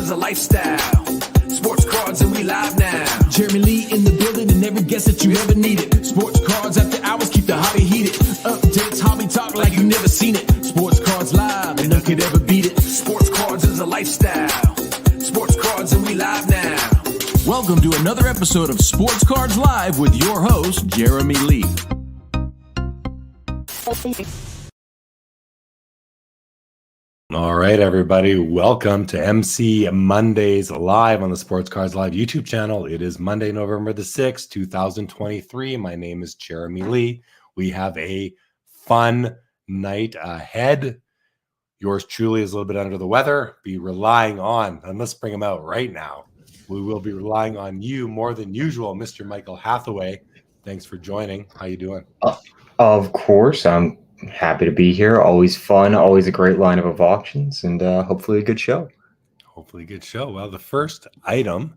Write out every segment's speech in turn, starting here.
is a lifestyle. Sports cards and we live now. Jeremy Lee in the building and every guest that you ever needed. Sports cards after hours keep the hobby heated. Updates, hobby talk like you never seen it. Sports cards live and none could ever beat it. Sports cards is a lifestyle. Sports cards and we live now. Welcome to another episode of Sports Cards Live with your host, Jeremy Lee. All right, everybody. Welcome to MC Mondays Live on the Sports Cards Live YouTube channel. It is Monday, November the 6th, 2023. My name is Jeremy Lee. We have a fun night ahead. Yours truly is a little bit under the weather. Be relying on, and let's bring him out right now. We will be relying on you more than usual, Mr. Michael Hathaway. Thanks for joining. How you doing? Of course, I'm happy to be here. Always fun, always a great lineup of auctions, and hopefully a good show. Hopefully a good show. Well, the first item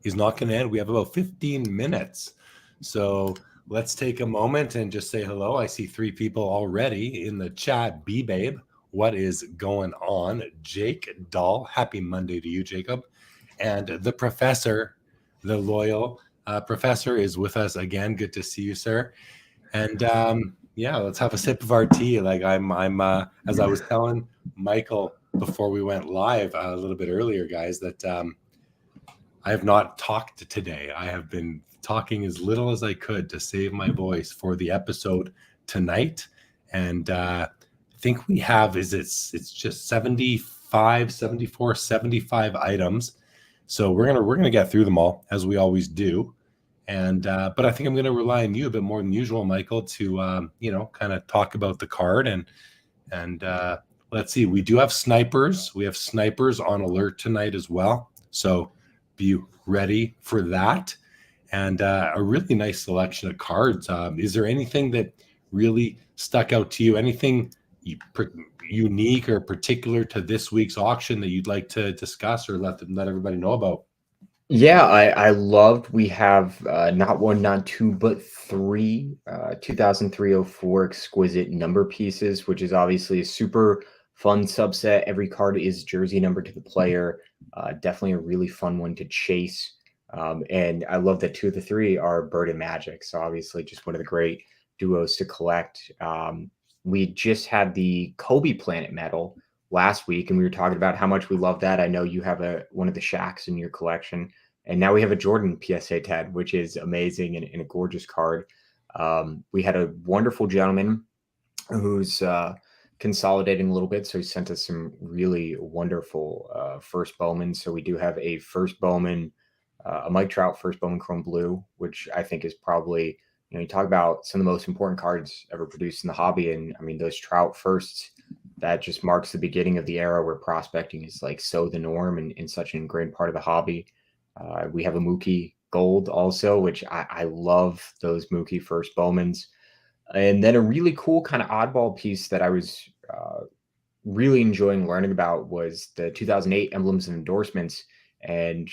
is not going to end. We have about 15 minutes. So let's take a moment and just say hello. I see 3 people already in the chat. B-Babe, what is going on? Jake Dahl, happy Monday to you, Jacob. And the professor, the loyal professor, is with us again. Good to see you, sir. And yeah, let's have a sip of our tea. Like I'm as I was telling Michael before we went live a little bit earlier, guys, that I have not talked today. I have been talking as little as I could to save my voice for the episode tonight. And I think we have it's just 75 items. So we're gonna get through them all as we always do. And but I think I'm going to rely on you a bit more than usual, Michael, to kind of talk about the card and let's see. We do have snipers. We have snipers on alert tonight as well. So be ready for that. And a really nice selection of cards. Is there anything that really stuck out to you? Anything unique or particular to this week's auction that you'd like to discuss or let everybody know about? Yeah, I loved. We have not one, not two, but 3 2003-04 exquisite number pieces, which is obviously a super fun subset. Every card is jersey number to the player. Definitely a really fun one to chase. And I love that 2 of the 3 are Bird and Magic. So obviously just one of the great duos to collect. We just had the Kobe Planet medal last week, and we were talking about how much we love that. I know you have one of the Shaqs in your collection, and now we have a Jordan PSA 10, which is amazing and a gorgeous card. We had a wonderful gentleman who's consolidating a little bit, so he sent us some really wonderful first Bowman. So we do have a first Bowman, a Mike Trout first Bowman Chrome Blue, which I think is probably, you talk about some of the most important cards ever produced in the hobby, and I mean those Trout firsts. That just marks the beginning of the era where prospecting is like so the norm and such an ingrained part of the hobby. We have a Mookie Gold also, which I love those Mookie first Bowmans. And then a really cool kind of oddball piece that I was really enjoying learning about was the 2008 Emblems and Endorsements. And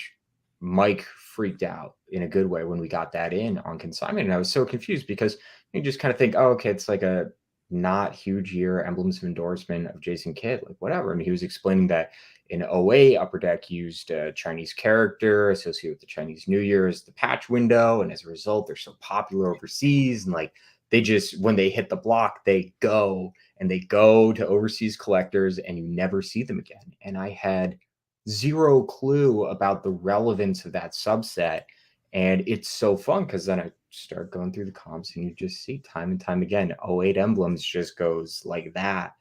Mike freaked out in a good way when we got that in on consignment. And I was so confused because you just kind of think, oh, okay, it's like a not huge year, Emblems of Endorsement of Jason Kidd, like whatever. And he was explaining that in 08, Upper Deck used a Chinese character associated with the Chinese New Year as the patch window. And as a result, they're so popular overseas. And like they just, when they hit the block, they go to overseas collectors and you never see them again. And I had zero clue about the relevance of that subset. And it's so fun because then I start going through the comps and you just see time and time again, 08 Emblems just goes like that.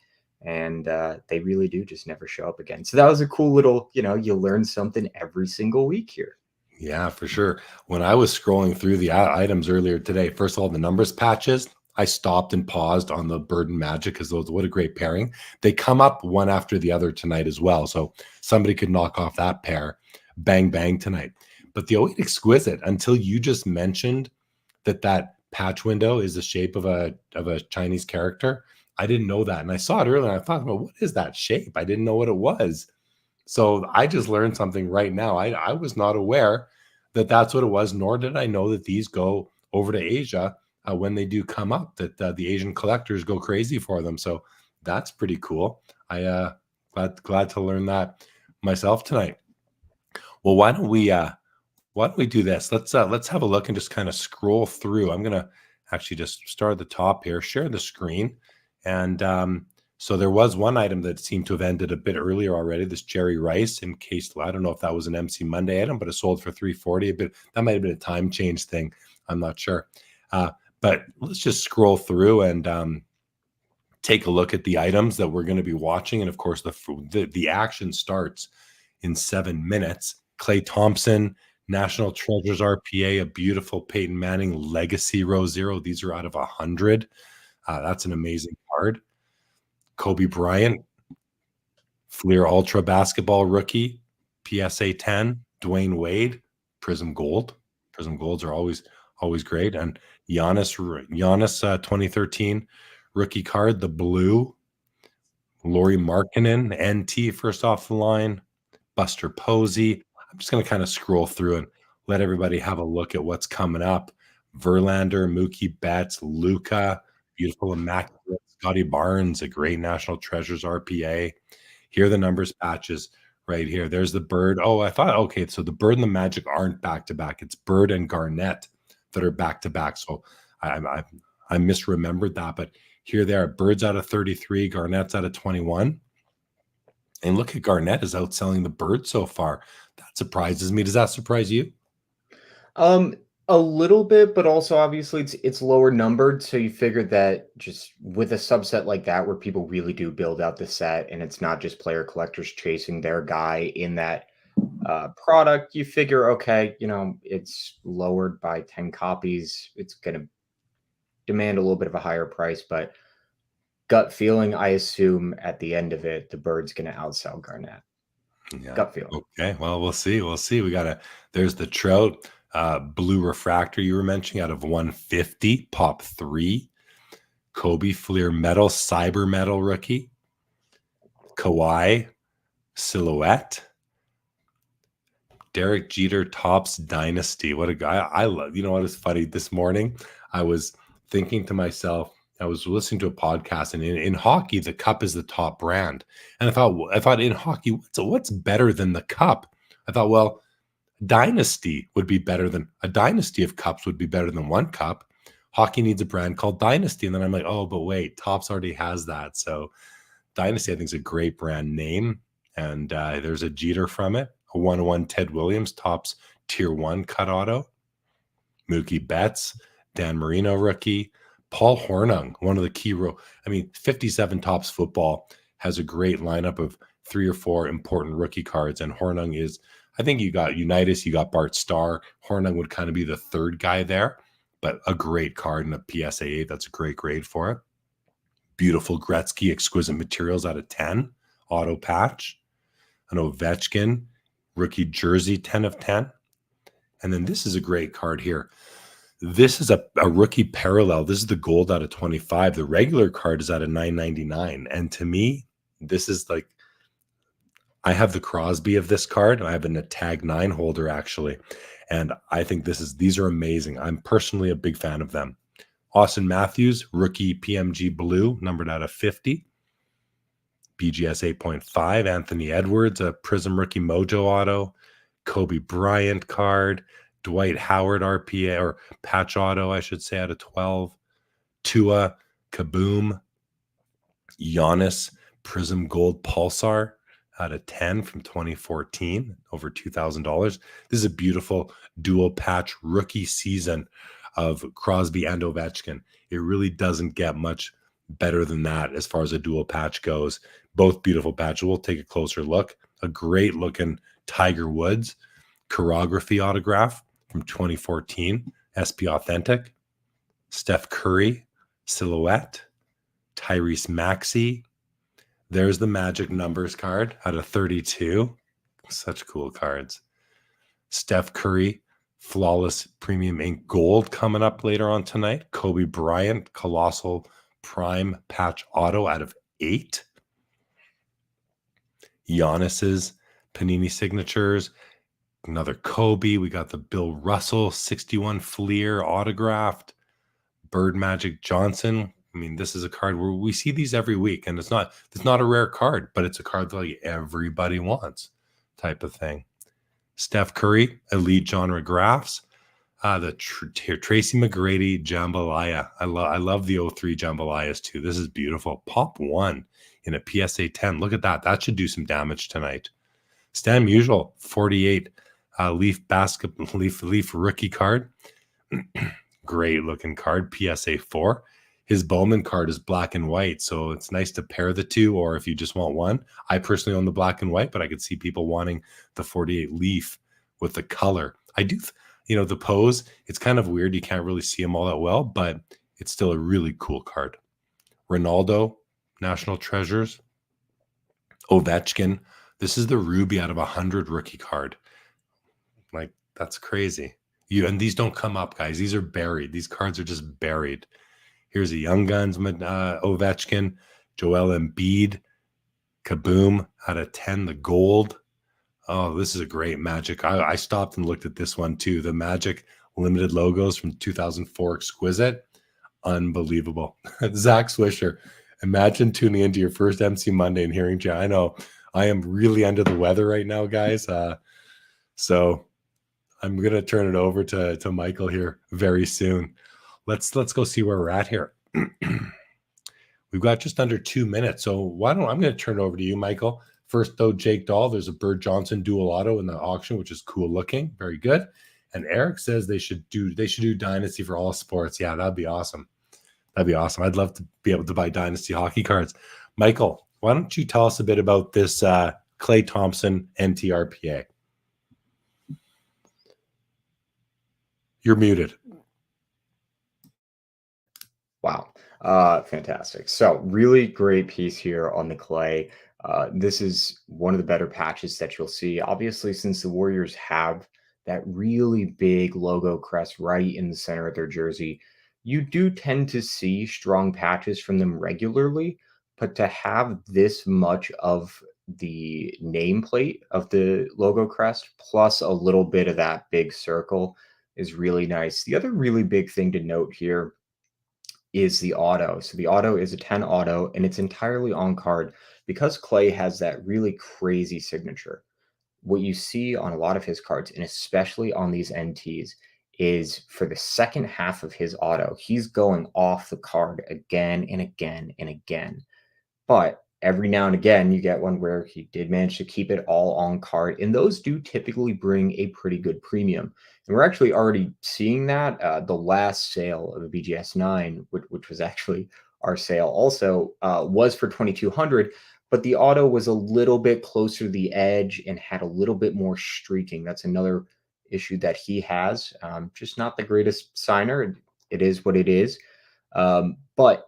And they really do just never show up again. So that was a cool little, you learn something every single week here. Yeah, for sure. When I was scrolling through the items earlier today, first of all, the numbers patches, I stopped and paused on the Bird and Magic because those, what a great pairing. They come up one after the other tonight as well. So somebody could knock off that pair, bang, bang tonight. But the 08 Exquisite, until you just mentioned that patch window is the shape of a Chinese character, I didn't know that. And I saw it earlier and I thought, well, what is that shape? I didn't know what it was. So I just learned something right now. I was not aware that that's what it was, nor did I know that these go over to Asia when they do come up, that the Asian collectors go crazy for them. So that's pretty cool. Glad to learn that myself tonight. Well, why don't we do this? Let's have a look and just kind of scroll through. I'm gonna actually just start at the top here, share the screen, and so there was one item that seemed to have ended a bit earlier already. This Jerry Rice encased. I don't know if that was an MC Monday item, but it sold for $340. A bit that might have been a time change thing. I'm not sure. But let's just scroll through and take a look at the items that we're going to be watching. And of course, the action starts in 7 minutes. Klay Thompson, National Treasures RPA, a beautiful Peyton Manning Legacy Row Zero. These are out of 100. That's an amazing card. Kobe Bryant, Fleer Ultra Basketball Rookie, PSA 10. Dwayne Wade, Prism Gold. Prism Golds are always great. And Giannis 2013 rookie card, the blue. Lauri Markkanen, NT first off the line. Buster Posey. I'm just going to kind of scroll through and let everybody have a look at what's coming up. Verlander, Mookie Betts, Luca, beautiful immaculate. Scotty Barnes, a great National Treasures RPA. Here are the numbers patches right here. There's the Bird. Oh, I thought, okay, so the Bird and the Magic aren't back-to-back. It's Bird and Garnett that are back-to-back. So I misremembered that, but here they are. Bird's out of 33, Garnett's out of 21. And look at Garnett is outselling the Bird so far. That surprises me. Does that surprise you? A little bit, but also obviously it's lower numbered. So you figured that just with a subset like that, where people really do build out the set, and it's not just player collectors chasing their guy in that product, you figure, okay, it's lowered by 10 copies. It's going to demand a little bit of a higher price, but gut feeling, I assume at the end of it, the Bird's going to outsell Garnett. Yeah. Gut feeling. Okay. Well, we'll see. There's the Trout blue refractor you were mentioning out of 150, pop 3. Kobe Fleer metal, cyber metal rookie. Kawhi silhouette. Derek Jeter Topps Dynasty. What a guy. I love. You know what is funny? This morning, I was thinking to myself, I was listening to a podcast, and in hockey, the cup is the top brand. And I thought in hockey, what's better than the cup? I thought, well, Dynasty would be better than a dynasty of cups would be better than one cup. Hockey needs a brand called Dynasty. And then I'm like, oh, but wait, Topps already has that. So Dynasty, I think, is a great brand name. And there's a Jeter from it, a 1-1 Ted Williams, Topps Tier 1 cut auto. Mookie Betts, Dan Marino rookie. Paul Hornung, one of the key 57 Topps football has a great lineup of 3 or 4 important rookie cards. And Hornung is, I think you got Unitas, you got Bart Starr. Hornung would kind of be the third guy there, but a great card and a PSA 8. That's a great grade for it. Beautiful Gretzky, exquisite materials out of 10. Auto patch. An Ovechkin, rookie jersey, 10 of 10. And then this is a great card here. This is a rookie parallel. This is the gold out of 25. The regular card is out of 999. And to me, this is like, I have the Crosby of this card. I have a Tag 9 holder, actually. And I think these are amazing. I'm personally a big fan of them. Austin Matthews, rookie PMG blue, numbered out of 50. BGS 8.5. Anthony Edwards, a Prism rookie Mojo auto. Kobe Bryant card. Dwight Howard RPA, or patch auto, I should say, out of 12. Tua, Kaboom. Giannis, Prism Gold Pulsar out of 10 from 2014, over $2,000. This is a beautiful dual patch rookie season of Crosby and Ovechkin. It really doesn't get much better than that as far as a dual patch goes. Both beautiful patches. We'll take a closer look. A great looking Tiger Woods chirography autograph from 2014, SP Authentic. Steph Curry silhouette. Tyrese Maxey. There's the Magic numbers card out of 32. Such cool cards. Steph Curry, flawless premium ink gold coming up later on tonight. Kobe Bryant, colossal prime patch auto out of 8. Giannis's Panini signatures. Another Kobe. We got the Bill Russell 61 Fleer autographed. Bird Magic Johnson. I mean, this is a card where we see these every week, and it's not a rare card, but it's a card that like everybody wants, type of thing. Steph Curry, Elite Genre Graphs. Tracy McGrady Jambalaya. I love the 03 Jambalayas too. This is beautiful. Pop 1 in a PSA 10. Look at that. That should do some damage tonight. Stan Musial 48 Leaf rookie card. Great looking card. PSA 4. His Bowman card is black and white, so it's nice to pair the two, or if you just want one. I personally own the black and white, but I could see people wanting the 48 Leaf with the color. I do, the pose, it's kind of weird. You can't really see him all that well, but it's still a really cool card. Ronaldo, National Treasures. Ovechkin. This is the Ruby out of 100 rookie card. Like, that's crazy. And these don't come up, guys. These are buried. These cards are just buried. Here's a Young Guns Ovechkin, Joel Embiid, Kaboom out of 10, the gold. Oh, this is a great Magic. I stopped and looked at this one too. The Magic limited logos from 2004 Exquisite. Unbelievable. Zach Swisher, imagine tuning into your first MC Monday and hearing Jay. I know I am really under the weather right now, guys. So I'm going to turn it over to Michael here very soon. Let's go see where we're at here. We've got just under 2 minutes. So I'm going to turn it over to you, Michael. First, though, Jake Dahl, there's a Bird Johnson dual auto in the auction, which is cool looking. Very good. And Eric says they should do Dynasty for all sports. Yeah, that'd be awesome. That'd be awesome. I'd love to be able to buy Dynasty hockey cards. Michael, why don't you tell us a bit about this Klay Thompson NTRPA? You're muted. Wow. Fantastic. So really great piece here on the Klay. This is one of the better patches that you'll see. Obviously, since the Warriors have that really big logo crest right in the center of their jersey, you do tend to see strong patches from them regularly, but to have this much of the nameplate of the logo crest plus a little bit of that big circle is really nice. The other really big thing to note here is the auto. So the auto is a 10 auto, and it's entirely on card because Klay has that really crazy signature. What you see on a lot of his cards, and especially on these NTs, is for the second half of his auto, he's going off the card again and again and again. But every now and again, you get one where he did manage to keep it all on card, and those do typically bring a pretty good premium. And we're actually already seeing that. The last sale of a BGS 9, which was actually our sale also, was for 2,200, but the auto was a little bit closer to the edge and had a little bit more streaking. That's another issue that he has. Just not the greatest signer. It is what it is. But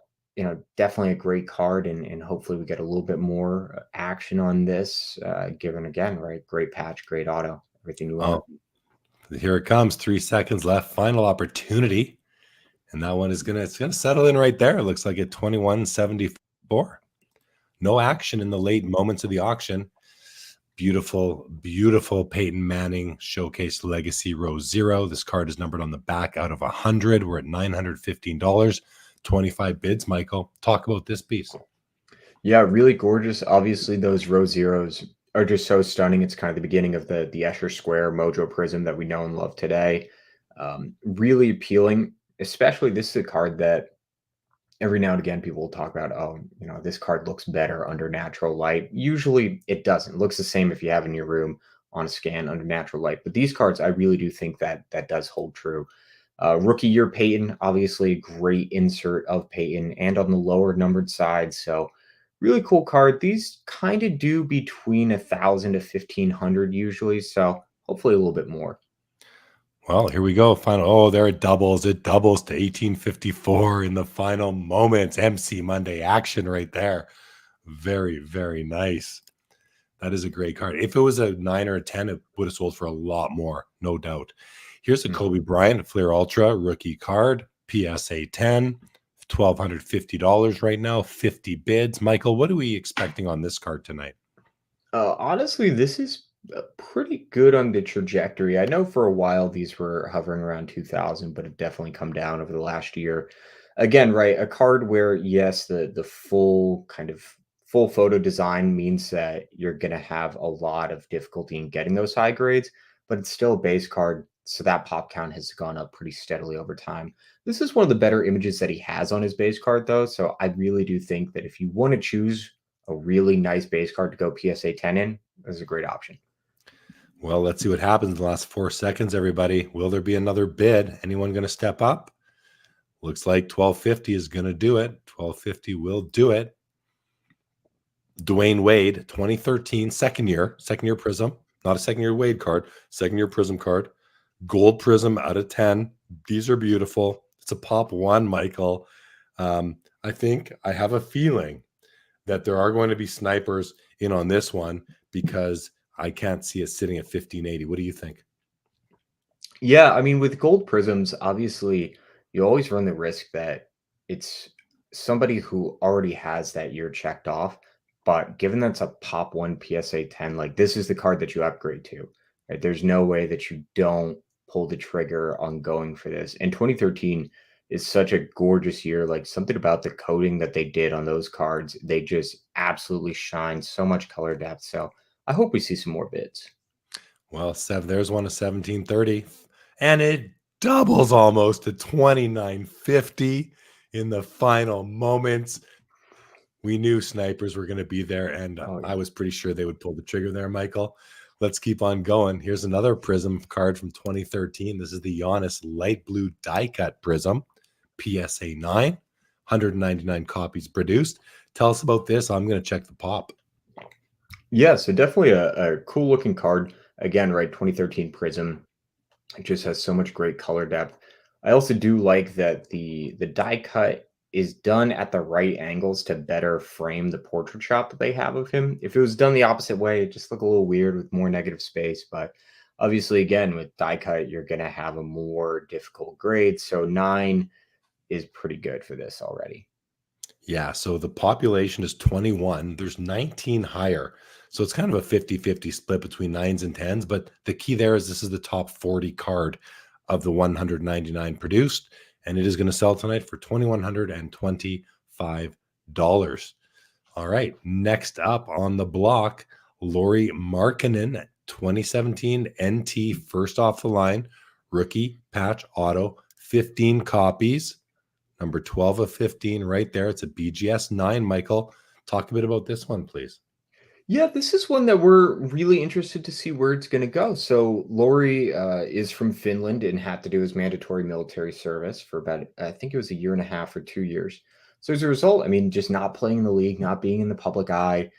definitely a great card, and hopefully we get a little bit more action on this, given again, right? Great patch, great auto, everything you want. Here it comes. 3 seconds left. Final opportunity. And that one is gonna settle in right there. It looks like at 21.74. No action in the late moments of the auction. Beautiful, beautiful Peyton Manning Showcase Legacy Row 0. This card is numbered on the back out of 100. We're at $915. 25 bids. Michael, talk about this piece. Yeah, really gorgeous. Obviously, those row zeros are just so stunning. It's kind of the beginning of the Escher Square Mojo Prism that we know and love today. Really appealing, especially this is a card that every now and again people will talk about, oh, this card looks better under natural light. Usually it doesn't. It looks the same if you have in your room on a scan under natural light. But these cards, I really do think that does hold true. Rookie year Peyton, obviously great insert of Peyton and on the lower numbered side. So really cool card. These kind of do between 1,000 to 1,500 usually. So hopefully a little bit more. Well, here we go. Final. Oh, there it doubles. It doubles to 1854 in the final moments. MC Monday action right there. Very, very nice. That is a great card. If it was a 9 or a 10, it would have sold for a lot more, no doubt. Here's a Kobe Bryant Flair Ultra rookie card, PSA 10, $1,250 right now, 50 bids. Michael, what are we expecting on this card tonight? Honestly, this is pretty good on the trajectory. I know for a while these were hovering around 2,000, but have definitely come down over the last year. Again, right, a card where, yes, the full photo design means that you're going to have a lot of difficulty in getting those high grades. but it's still a base card. So that pop count has gone up pretty steadily over time. This is one of the better images that he has on his base card, though. So I really do think that if you want to choose a really nice base card to go PSA 10 in, this is a great option. Well, let's see what happens in the last 4 seconds, everybody. Will there be another bid? Anyone going to step up? Looks like 1250 is going to do it. 1250 will do it. Dwayne Wade, 2013, second year Prism, not a second year Wade card, second year Prism card. Gold Prism out of 10. These are beautiful. It's a pop one, Michael. I think I have a feeling that there are going to be snipers in on this one because I can't see it sitting at 1580. What do you think? Yeah, I mean, with gold prisms, obviously, you always run the risk that it's somebody who already has that year checked off. But given that's a pop one PSA 10, like this is the card that you upgrade to. Right? There's no way that you don't pull the trigger on going for this. And 2013 is such a gorgeous year. Like something about the coding that they did on those cards, they just absolutely shine. So much color depth. So I hope we see some more bids. Well, there's one of 1730, and it doubles almost to 2950 in the final moments. We knew snipers were going to be there, and I was pretty sure they would pull the trigger there, Michael. Let's keep on going. Here's another Prism card from 2013. This is the Giannis light blue die cut Prism, PSA 9, 199 copies produced. Tell us about this. I'm going to check the pop. Yeah, so definitely a cool looking card. Again, right, 2013 Prism. It just has so much great color depth. I also do like that the die cut is done at the right angles to better frame the portrait shot that they have of him. If it was done the opposite way, it just look a little weird with more negative space. But obviously, again, with die cut, you're going to have a more difficult grade. So 9 is pretty good for this already. Yeah, so the population is 21. There's 19 higher. So it's kind of a 50-50 split between 9s and 10s. But the key there is this is the top 40 card of the 199 produced. And it is going to sell tonight for $2,125. All right, next up on the block, Lauri Markkanen, 2017 NT, first off the line, rookie patch auto, 15 copies. Number 12 of 15 right there. It's a BGS 9, Michael. Talk a bit about this one, please. Yeah, this is one that we're really interested to see where it's going to go. So Lauri is from Finland and had to do his mandatory military service for about, I think it was 1.5 or 2 years. So as a result, I mean, just not playing in the league, not being in the public eye,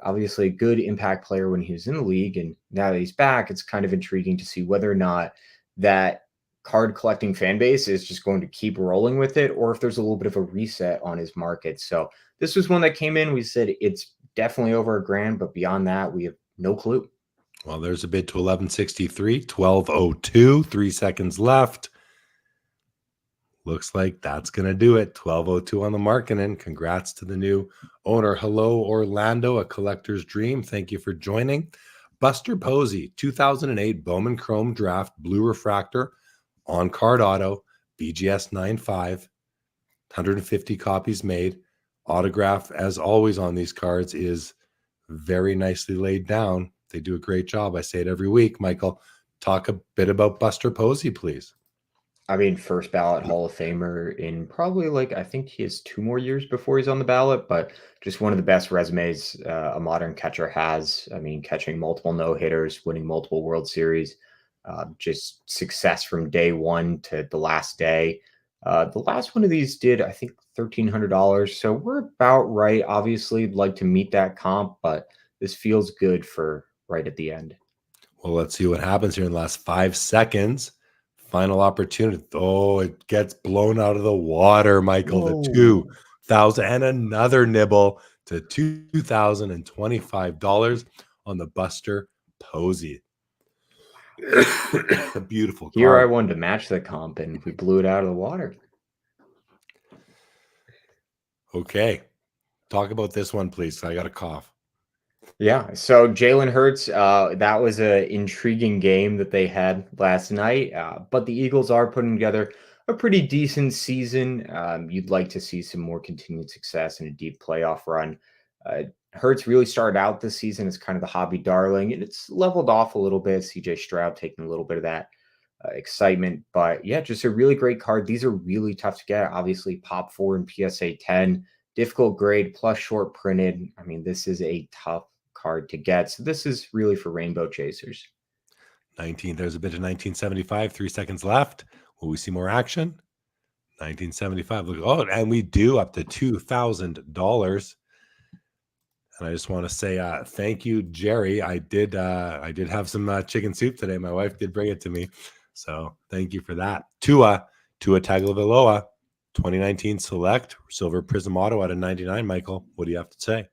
obviously a good impact player when he was in the league. And now that he's back, it's kind of intriguing to see whether or not that card collecting fan base is just going to keep rolling with it, or if there's a little bit of a reset on his market. So this was one that came in. We said it's definitely over $1,000, but beyond that, we have no clue. Well, there's a bid to 1163, 1202, 3 seconds left. Looks like that's going to do it. 1202 on the Markkanen. Congrats to the new owner. Hello, Orlando, a collector's dream. Thank you for joining. Buster Posey, 2008 Bowman Chrome Draft, blue refractor, on card auto, BGS 95, 150 copies made. Autograph, as always on these cards, is very nicely laid down. They do a great job. I say it every week. Michael, talk a bit about Buster Posey, please. I mean, first ballot Hall of Famer in probably I think he has 2 more years before he's on the ballot, but just one of the best resumes a modern catcher has. I mean, catching multiple no-hitters, winning multiple World Series, just success from day one to the last day. The last one of these did, I think, $1,300. So we're about right. Obviously, I'd like to meet that comp, but this feels good for right at the end. Well, let's see what happens here in the last 5 seconds. Final opportunity. Oh, it gets blown out of the water, Michael. Whoa. To 2,000 and another nibble to $2,025 on the Buster Posey. A beautiful Here card. I wanted to match the comp, and we blew it out of the water. Okay. Talk about this one, please. I got a cough. Yeah. So Jalen Hurts, that was an intriguing game that they had last night. But the Eagles are putting together a pretty decent season. You'd like to see some more continued success and a deep playoff run. Hurts really started out this season as kind of the hobby darling, and it's leveled off a little bit. CJ Stroud taking a little bit of that excitement, but yeah, just a really great card. These are really tough to get. Obviously, Pop 4 and PSA 10, difficult grade plus short printed. I mean, this is a tough card to get. So this is really for rainbow chasers. 19. There's a bit of 1975. 3 seconds left. Will we see more action? 1975. Look, oh, and we do up to $2,000. And I just want to say thank you, Jerry. I did have some chicken soup today. My wife did bring it to me, so thank you for that. Tua Tagovailoa, 2019 Select Silver Prism Auto out of 99. Michael, what do you have to say?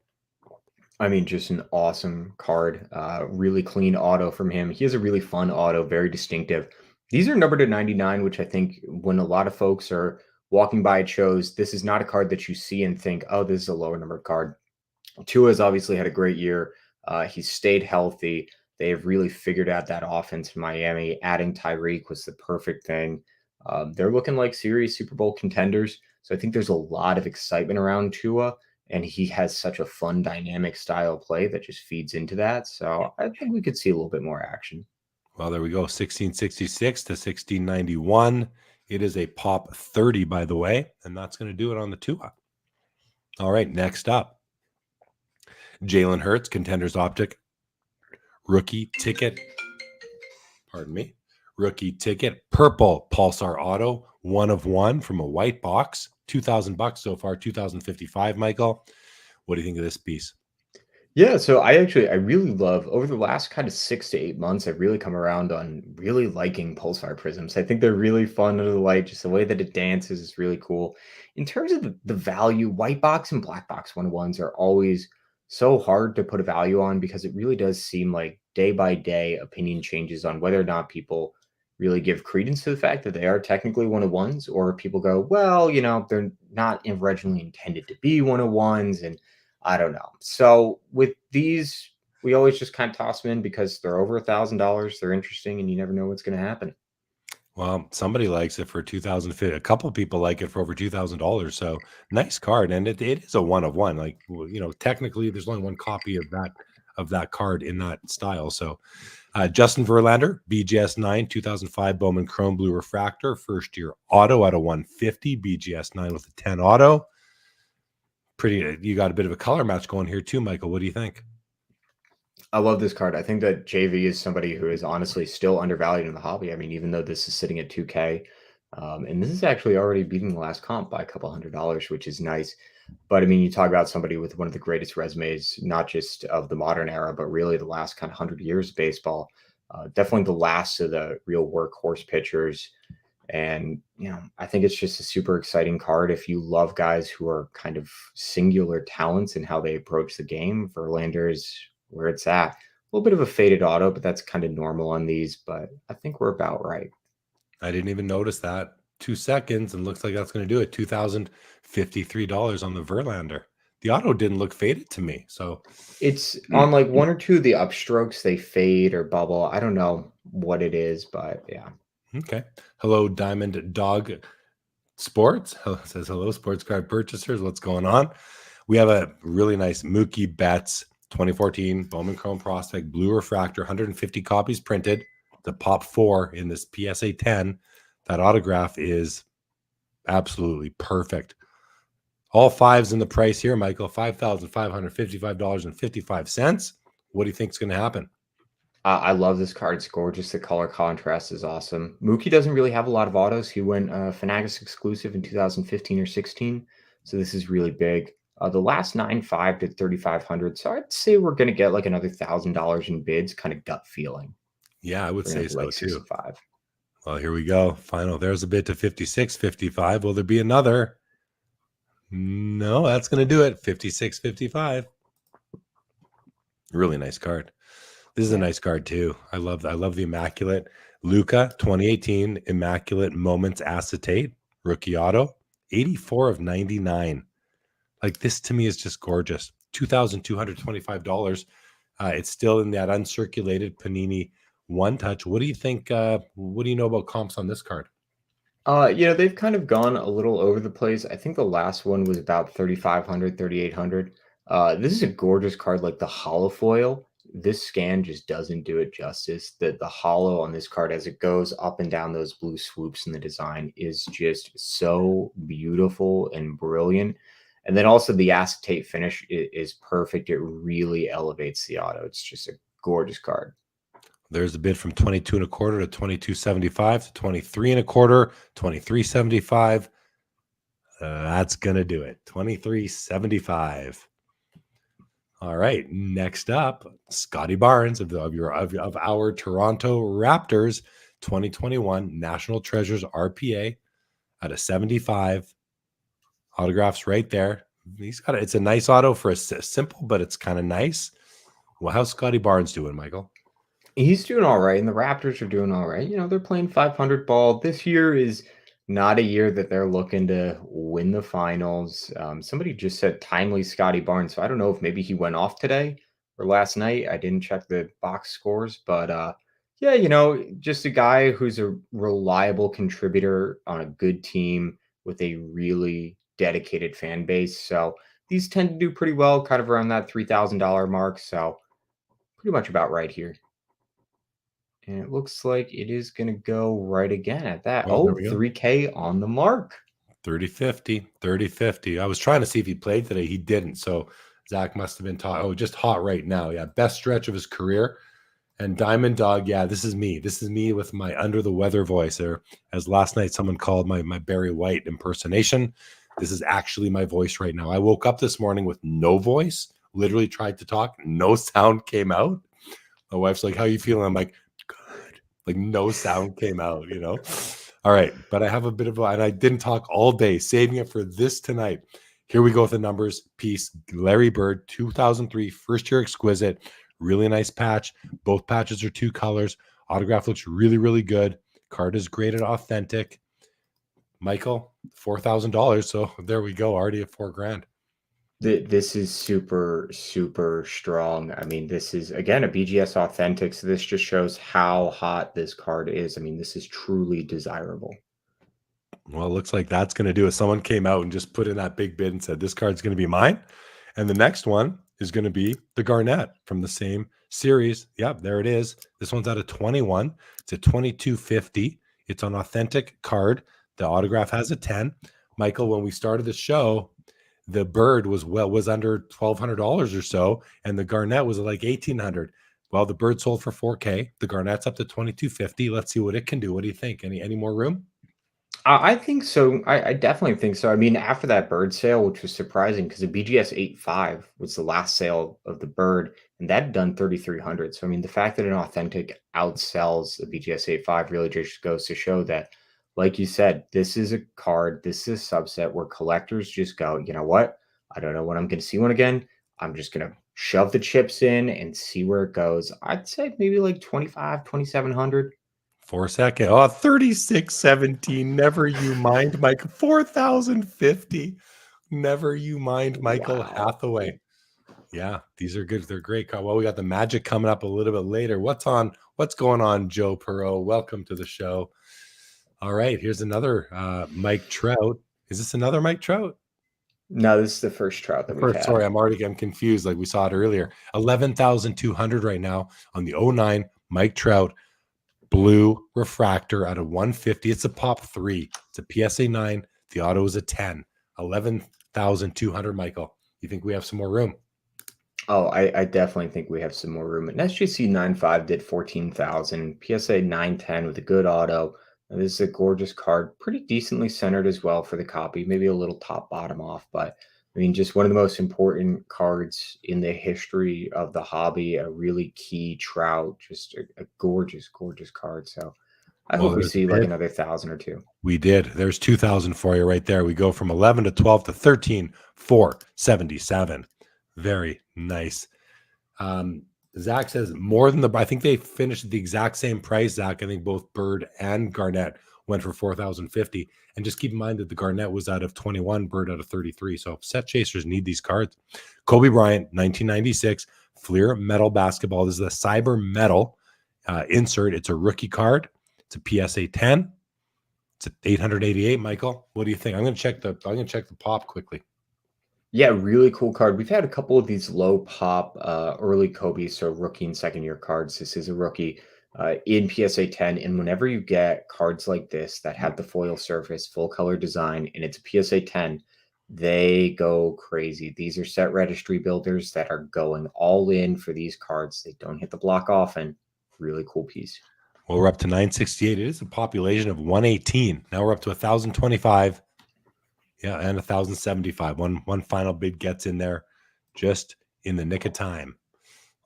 I mean, just an awesome card. Really clean auto from him. He has a really fun auto, very distinctive. These are numbered to 99, which I think when a lot of folks are walking by at shows, this is not a card that you see and think, oh, this is a lower numbered card. Tua has obviously had a great year. He's stayed healthy. They've really figured out that offense in Miami. Adding Tyreek was the perfect thing. They're looking like serious Super Bowl contenders. So I think there's a lot of excitement around Tua, and he has such a fun, dynamic style play that just feeds into that. So I think we could see a little bit more action. Well, there we go. 1666 to 1691. It is a pop 30, by the way, and that's going to do it on the Tua. All right, next up. Jalen Hurts, Contenders Optic, rookie ticket. Pardon me. Rookie ticket, purple Pulsar Auto, 1 of 1 from a white box, $2,000 so far, 2,055. Michael, what do you think of this piece? Yeah, so I really love over the last kind of 6 to 8 months, I've really come around on really liking pulsar prisms. I think they're really fun under the light. Just the way that it dances is really cool. In terms of the value, white box and black box 1-of-1s are always so hard to put a value on because it really does seem like day by day opinion changes on whether or not people really give credence to the fact that they are technically 1-of-1s, or people go, well, they're not originally intended to be 1-of-1s, and I don't know. So with these, we always just kind of toss them in because they're over $1,000. They're interesting, and you never know what's going to happen. Well, somebody likes it for $2,050. A couple of people like it for over $2,000. So nice card, and it is a 1-of-1. Like, technically, there's only one copy of that card in that style. So Justin Verlander, BGS 9, 2005 Bowman Chrome Blue Refractor, first year auto out of 150. BGS 9 with a 10 auto. Pretty. You got a bit of a color match going here too, Michael. What do you think? I love this card. I think that JV is somebody who is honestly still undervalued in the hobby. I mean, even though this is sitting at 2K, and this is actually already beating the last comp by a couple $100, which is nice. But I mean, you talk about somebody with one of the greatest resumes, not just of the modern era, but really the last kind of 100 years of baseball. Definitely the last of the real workhorse pitchers. And, I think it's just a super exciting card. If you love guys who are kind of singular talents in how they approach the game, Verlander is where it's at. A little bit of a faded auto, but that's kind of normal on these, but I think we're about right. I didn't even notice that. 2 seconds, and looks like that's going to do it. $2,053 on the Verlander. The auto didn't look faded to me. So it's on like one or two of the upstrokes, they fade or bubble. I don't know what it is, but yeah. Okay. Hello, Diamond Dog Sports. It says hello, sports card purchasers. What's going on? We have a really nice Mookie Betts 2014 Bowman Chrome Prospect Blue Refractor, 150 copies printed. The pop 4 in this PSA 10. That autograph is absolutely perfect. All 5s in the price here, Michael. $5,555.55. What do you think is going to happen? I love this card. It's gorgeous. The color contrast is awesome. Mookie doesn't really have a lot of autos. He went Fanatics exclusive in 2015 or 16. So this is really big. The last 9.5 to 3,500. So I'd say we're going to get like another $1,000 in bids, kind of gut feeling. Yeah, I would say so too. 65. Well, here we go. Final. There's a bid to 56.55. Will there be another? No, that's going to do it. 56.55. Really nice card. This is a nice card too. I love the Immaculate Luca 2018 Immaculate Moments Acetate rookie auto, 84 of 99. Like, this to me is just gorgeous. $2,225. It's still in that uncirculated Panini One Touch. What do you think? What do you know about comps on this card? They've kind of gone a little over the place. I think the last one was about 3,500, 3,800. This is a gorgeous card, like the holo foil. This scan just doesn't do it justice. The holo on this card as it goes up and down those blue swoops in the design is just so beautiful and brilliant. And then also the acetate finish is perfect. It really elevates the auto. It's just a gorgeous card. There's a bid from 22 and a quarter to 22.75 to 23 and a quarter, 23.75. That's gonna do it. 23.75. All right. Next up, Scotty Barnes of our Toronto Raptors 2021 National Treasures RPA at a 75. Autographs right there. He's got it. It's a nice auto for a simple, but it's kind of nice. Well, how's Scotty Barnes doing, Michael? He's doing all right, and the Raptors are doing all right. You know, they're playing 500 ball. This year is not a year that they're looking to win the finals. Somebody just said timely Scotty Barnes, so I don't know if maybe he went off today or last night. I didn't check the box scores, but yeah, you know, just a guy who's a reliable contributor on a good team with a really dedicated fan base. So these tend to do pretty well, kind of around that $3,000 mark. So pretty much about right here. And it looks like it is going to go right again at that. Oh, there Oh, we go. 3K on the mark. 30-50, 30-50. I was trying to see if he played today. He didn't. So Zach must have been taught. Oh, just hot right now. Yeah. Best stretch of his career. And Diamond Dog. Yeah, this is me. This is me with my under the weather voice. Or as last night someone called my Barry White impersonation. This is actually my voice right now. I woke up this morning with no voice, literally tried to talk. No sound came out. My wife's like, how you feeling? I'm like, good. Like no sound came out, you know? All right. But I have a bit of and I didn't talk all day, saving it for this tonight. Here we go with the numbers piece. Larry Bird, 2003, first year exquisite. Really nice patch. Both patches are 2 colors. Autograph looks really, really good. Card is graded authentic. Michael, $4,000. So there we go. Already at $4,000. This is super, super strong. I mean, this is, again, a BGS authentic. So this just shows how hot this card is. I mean, this is truly desirable. Well, it looks like that's going to do it. Someone came out and just put in that big bid and said, this card's going to be mine. And the next one is going to be the Garnett from the same series. Yep, there it is. This one's out of 21. It's a 22.50. It's an authentic card. The autograph has a 10. Michael, when we started the show, the Bird was under $1,200 or so, and the Garnett was like $1,800. Well, the Bird sold for $4K. The Garnett's up to $22.50. Let's see what it can do. What do you think? Any more room? I think so. I definitely think so. I mean, after that Bird sale, which was surprising because the BGS 8.5 was the last sale of the Bird, and that had done 3,300. So, I mean, the fact that an authentic outsells the BGS 8.5 really just goes to show that, like you said, this is a card, this is a subset where collectors just go, you know what? I don't know when I'm going to see one again. I'm just going to shove the chips in and see where it goes. I'd say maybe like 2,700. 4 seconds. Oh, 36.17. Never you mind, Mike. 4,050. Never you mind, Michael Hathaway. Yeah, these are good. They're great. Well, we got the Magic coming up a little bit later. What's going on, Joe Perot? Welcome to the show. All right, here's another Mike Trout. Is this another Mike Trout? No, this is the first Trout that we've had. Sorry, I'm confused. Like we saw it earlier. 11,200 right now on the 09 Mike Trout. Blue refractor out of 150. It's a pop 3. It's a PSA 9. The auto is a 10. 11,200. Michael, you think we have some more room? Oh, I definitely think we have some more room. And SJC 9.5 did 14,000. PSA 9.10 with a good auto. Now, this is a gorgeous card, pretty decently centered as well for the copy. Maybe a little top bottom off, but I mean, just one of the most important cards in the history of the hobby, a really key Trout, just a gorgeous, gorgeous card. So I hope we see like another 1,000 or 2. We did. There's 2,000 for you right there. We go from 11 to 12 to 13, 477. Very nice. Zach says more than I think they finished at the exact same price, Zach. I think both Bird and Garnett went for 4,050. And just keep in mind that the Garnett was out of 21, Bird out of 33. So set chasers need these cards. Kobe Bryant, 1996, Fleer Metal Basketball. This is a Cyber Metal insert. It's a rookie card. It's a PSA 10. It's at 888. Michael, what do you think? I'm going to check the pop quickly. Yeah, really cool card. We've had a couple of these low pop early Kobe, so rookie and second year cards. This is a rookie in PSA 10. And whenever you get cards like this that have the foil surface, full color design, and it's a PSA 10, they go crazy. These are set registry builders that are going all in for these cards. They don't hit the block often. Really cool piece. Well, we're up to 968. It is a population of 118. Now we're up to 1,025. Yeah, and 1,075. One final bid gets in there just in the nick of time.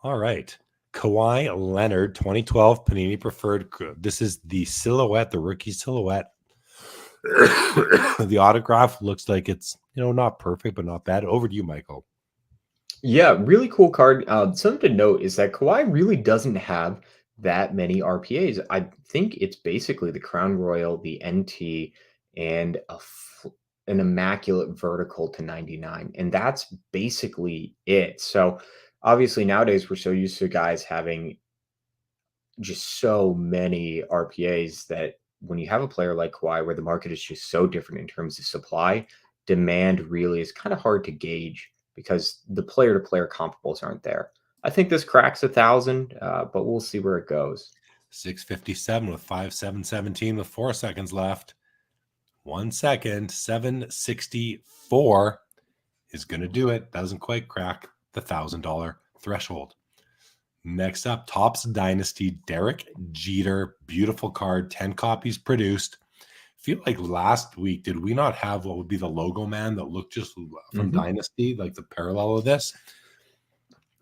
All right. Kawhi Leonard, 2012 Panini Preferred. This is the silhouette, the rookie silhouette. The autograph looks like it's, not perfect, but not bad. Over to you, Michael. Yeah, really cool card. Something to note is that Kawhi really doesn't have that many RPAs. I think it's basically the Crown Royal, the NT, and an immaculate vertical to 99. And that's basically it. So obviously nowadays we're so used to guys having just so many RPAs that when you have a player like Kawhi, where the market is just so different in terms of supply, demand really is kind of hard to gauge because the player to player comparables aren't there. I think this cracks 1,000, but we'll see where it goes. 657 with 5,717 with 4 seconds left. 1 second, 764 is going to do it. Doesn't quite crack the $1,000 threshold. Next up, Topps Dynasty, Derek Jeter. Beautiful card, 10 copies produced. Feel like last week, did we not have what would be the logo man that looked just from Dynasty, like the parallel of this?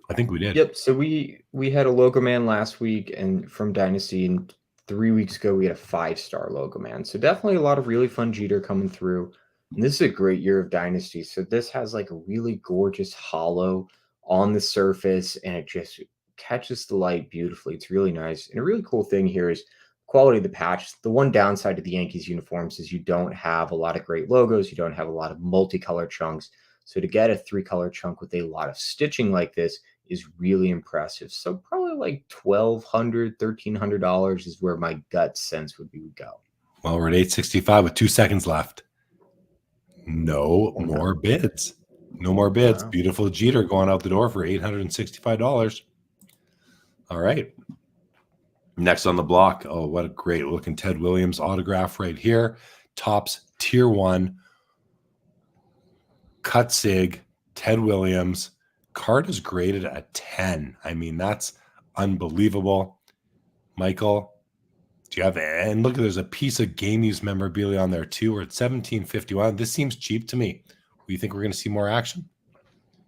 I think we did. Yep. So we had a logo man last week, and from Dynasty, and 3 weeks ago we had a 5-star logo man. So definitely a lot of really fun Jeter coming through. And this is a great year of Dynasty. So this has like a really gorgeous hollow on the surface, and it just catches the light beautifully. It's really nice. And a really cool thing here is quality of the patch. The one downside to the Yankees uniforms is you don't have a lot of great logos. You don't have a lot of multicolor chunks. So to get a 3-color chunk with a lot of stitching like this is really impressive. So probably like $1,200, $1,300 is where my gut sense would be would go. Well, we're at 865 with 2 seconds left. No more bids. No more bids. Wow. Beautiful Jeter going out the door for $865. All right. Next on the block. Oh, what a great looking Ted Williams autograph right here. Topps Tier 1. Cut Sig. Ted Williams. Card is graded at 10. I mean, that's unbelievable. Michael, do you have, and look, there's a piece of game use memorabilia on there too. We're at 1751. This seems cheap to me. Do you think we're going to see more action?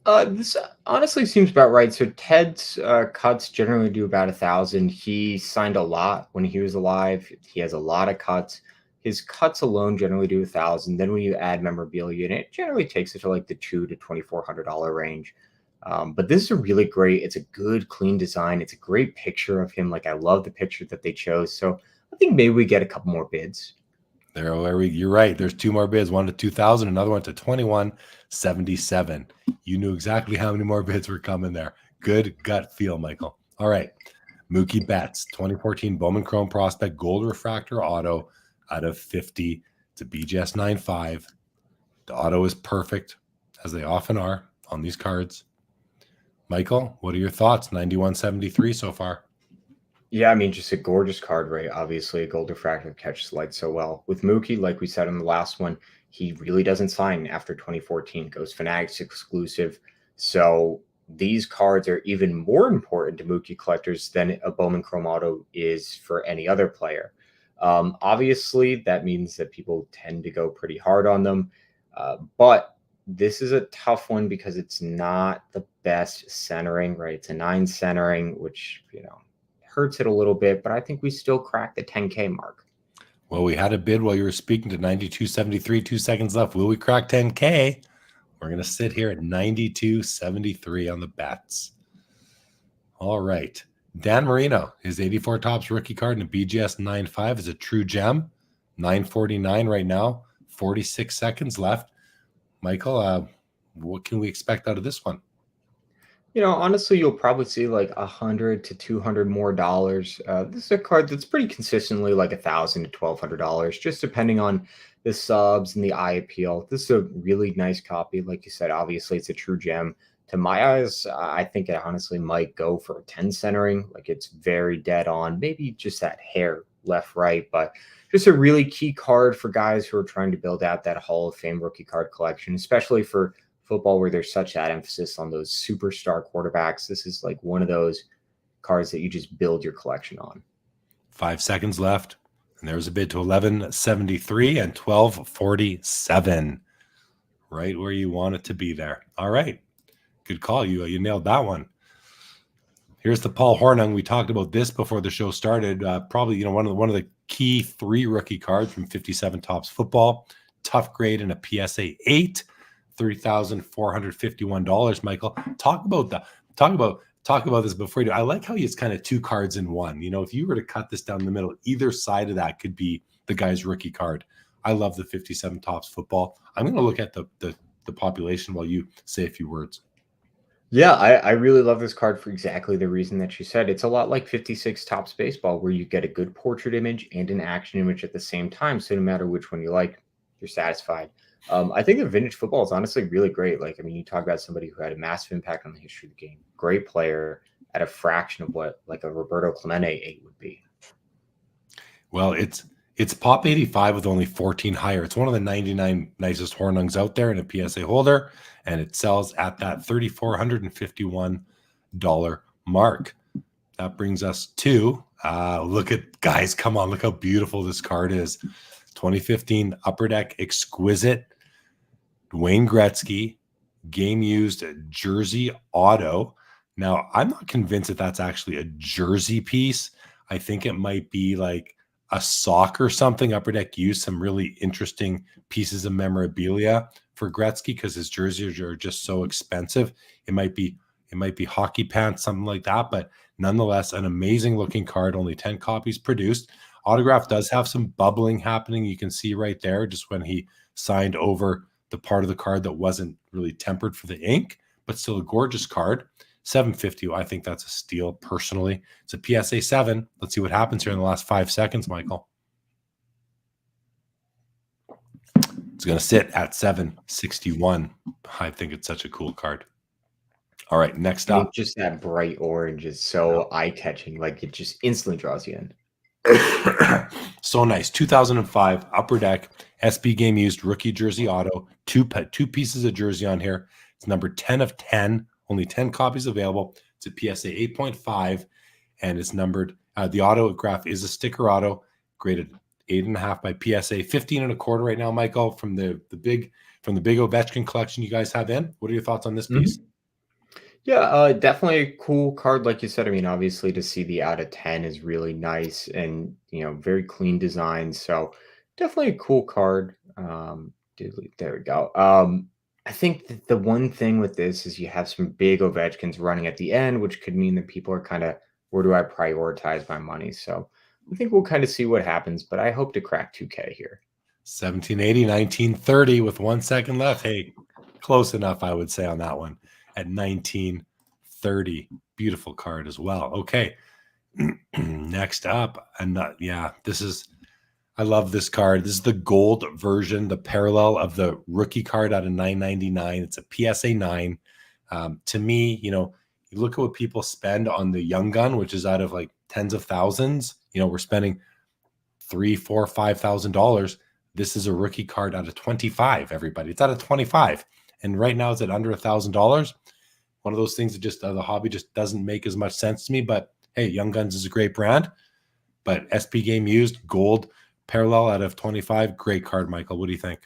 This honestly seems about right. So Ted's cuts generally do about 1,000. He signed a lot when he was alive. He has a lot of cuts. His cuts alone generally do 1,000. Then when you add memorabilia, and it generally takes it to like the $2,000 to $2,400 range. But this is a really great, it's a good, clean design. It's a great picture of him. Like, I love the picture that they chose. So I think maybe we get a couple more bids. You're right. There's 2 more bids, one to 2,000, another one to 2,177. You knew exactly how many more bids were coming there. Good gut feel, Michael. All right. Mookie Betts, 2014 Bowman Chrome Prospect Gold Refractor Auto out of 50. It's a BGS 9.5. The auto is perfect, as they often are on these cards. Michael, what are your thoughts? 91.73 so far. Yeah, I mean, just a gorgeous card, right? Obviously, a gold refractor catches light so well. With Mookie, like we said on the last one, he really doesn't sign after 2014. Goes Fanatics exclusive. So these cards are even more important to Mookie collectors than a Bowman Chrome Auto is for any other player. Obviously, that means that people tend to go pretty hard on them. But this is a tough one because it's not the best centering, right? It's a 9 centering, which, hurts it a little bit, but I think we still crack the 10K mark. Well, we had a bid while you were speaking to 92.73, 2 seconds left. Will we crack 10K? We're going to sit here at 92.73 on the bets. All right. Dan Marino, his 84 Topps rookie card in a BGS 9.5 is a true gem. 949 right now, 46 seconds left. Michael, what can we expect out of this one? Honestly, you'll probably see like 100 to 200 more dollars. This is a card that's pretty consistently like $1,000 to $1,200, just depending on the subs and the eye appeal. This is a really nice copy. Like you said, obviously it's a true gem. To my eyes, I think it honestly might go for a 10 centering. Like it's very dead on, maybe just that hair left, right, but just a really key card for guys who are trying to build out that Hall of Fame rookie card collection, especially for football where there's such that emphasis on those superstar quarterbacks. This is like one of those cards that you just build your collection on. 5 seconds left. And there's a bid to 1173 and 1247. Right where you want it to be there. All right. Good call. You nailed that one. Here's the Paul Hornung. We talked about this before the show started. Probably, one of the key 3 rookie cards from 57 Tops Football. Tough grade and a PSA 8. $3,451. Michael, talk about this before you do. I like how it's kind of 2 cards in one. If you were to cut this down the middle, either side of that could be the guy's rookie card. I love the 57 Tops Football. I'm going to look at the population while you say a few words. Yeah, I really love this card for exactly the reason that you said. It's a lot like 56 Tops Baseball, where you get a good portrait image and an action image at the same time. So no matter which one you like, you're satisfied. I think the vintage football is honestly really great. You talk about somebody who had a massive impact on the history of the game. Great player at a fraction of what like a Roberto Clemente 8 would be. Well, it's Pop 85 with only 14 higher. It's one of the 99 nicest Hornungs out there and a PSA holder, and it sells at that $3,451 mark. That brings us to, look at, guys, come on, look how beautiful this card is. 2015 Upper Deck Exquisite Wayne Gretzky game used jersey auto. Now, I'm not convinced that that's actually a jersey piece. I think it might be like a sock or something. Upper Deck used some really interesting pieces of memorabilia for Gretzky because his jerseys are just so expensive. It might be hockey pants, something like that, but nonetheless, an amazing looking card. Only 10 copies produced. Autograph does have some bubbling happening. You can see right there just when he signed over the part of the card that wasn't really tempered for the ink, but still a gorgeous card. $750. I think that's a steal personally. It's a PSA 7. Let's see what happens here in the last 5 seconds, Michael. It's going to sit at $761. I think it's such a cool card. All right, next up. Just that bright orange is so eye-catching. Like it just instantly draws you in. So nice. 2005 Upper Deck SB Game Used rookie jersey auto. Two pieces of jersey on here. It's number 10 of 10. Only 10 copies available. It's a PSA 8.5, and it's numbered. The autograph is a sticker auto, graded 8.5 by PSA 15.25 right now. Michael, from the big Ovechkin collection you guys have in. What are your thoughts on this piece? Yeah, definitely a cool card, like you said. I mean, obviously, to see the out of 10 is really nice, and very clean design. So definitely a cool card. There we go. I think that the one thing with this is you have some big Ovechkins running at the end, which could mean that people are kind of, where do I prioritize my money? So I think we'll kind of see what happens, but I hope to crack 2K here. 1780, 1930 with 1 second left. Hey, close enough, I would say, on that one at 1930. Beautiful card as well. Okay. Next up, I love this card. This is the gold version, the parallel of the rookie card out of $9.99. It's a PSA 9. To me, you look at what people spend on the Young Gun, which is out of like tens of thousands. We're spending $3,000, $4,000, $5,000. This is a rookie card out of 25. Everybody, it's out of 25, and right now it's at under $1,000. One of those things that just the hobby just doesn't make as much sense to me. But hey, Young Guns is a great brand. But SP Game Used gold parallel out of 25, great card, Michael. What do you think?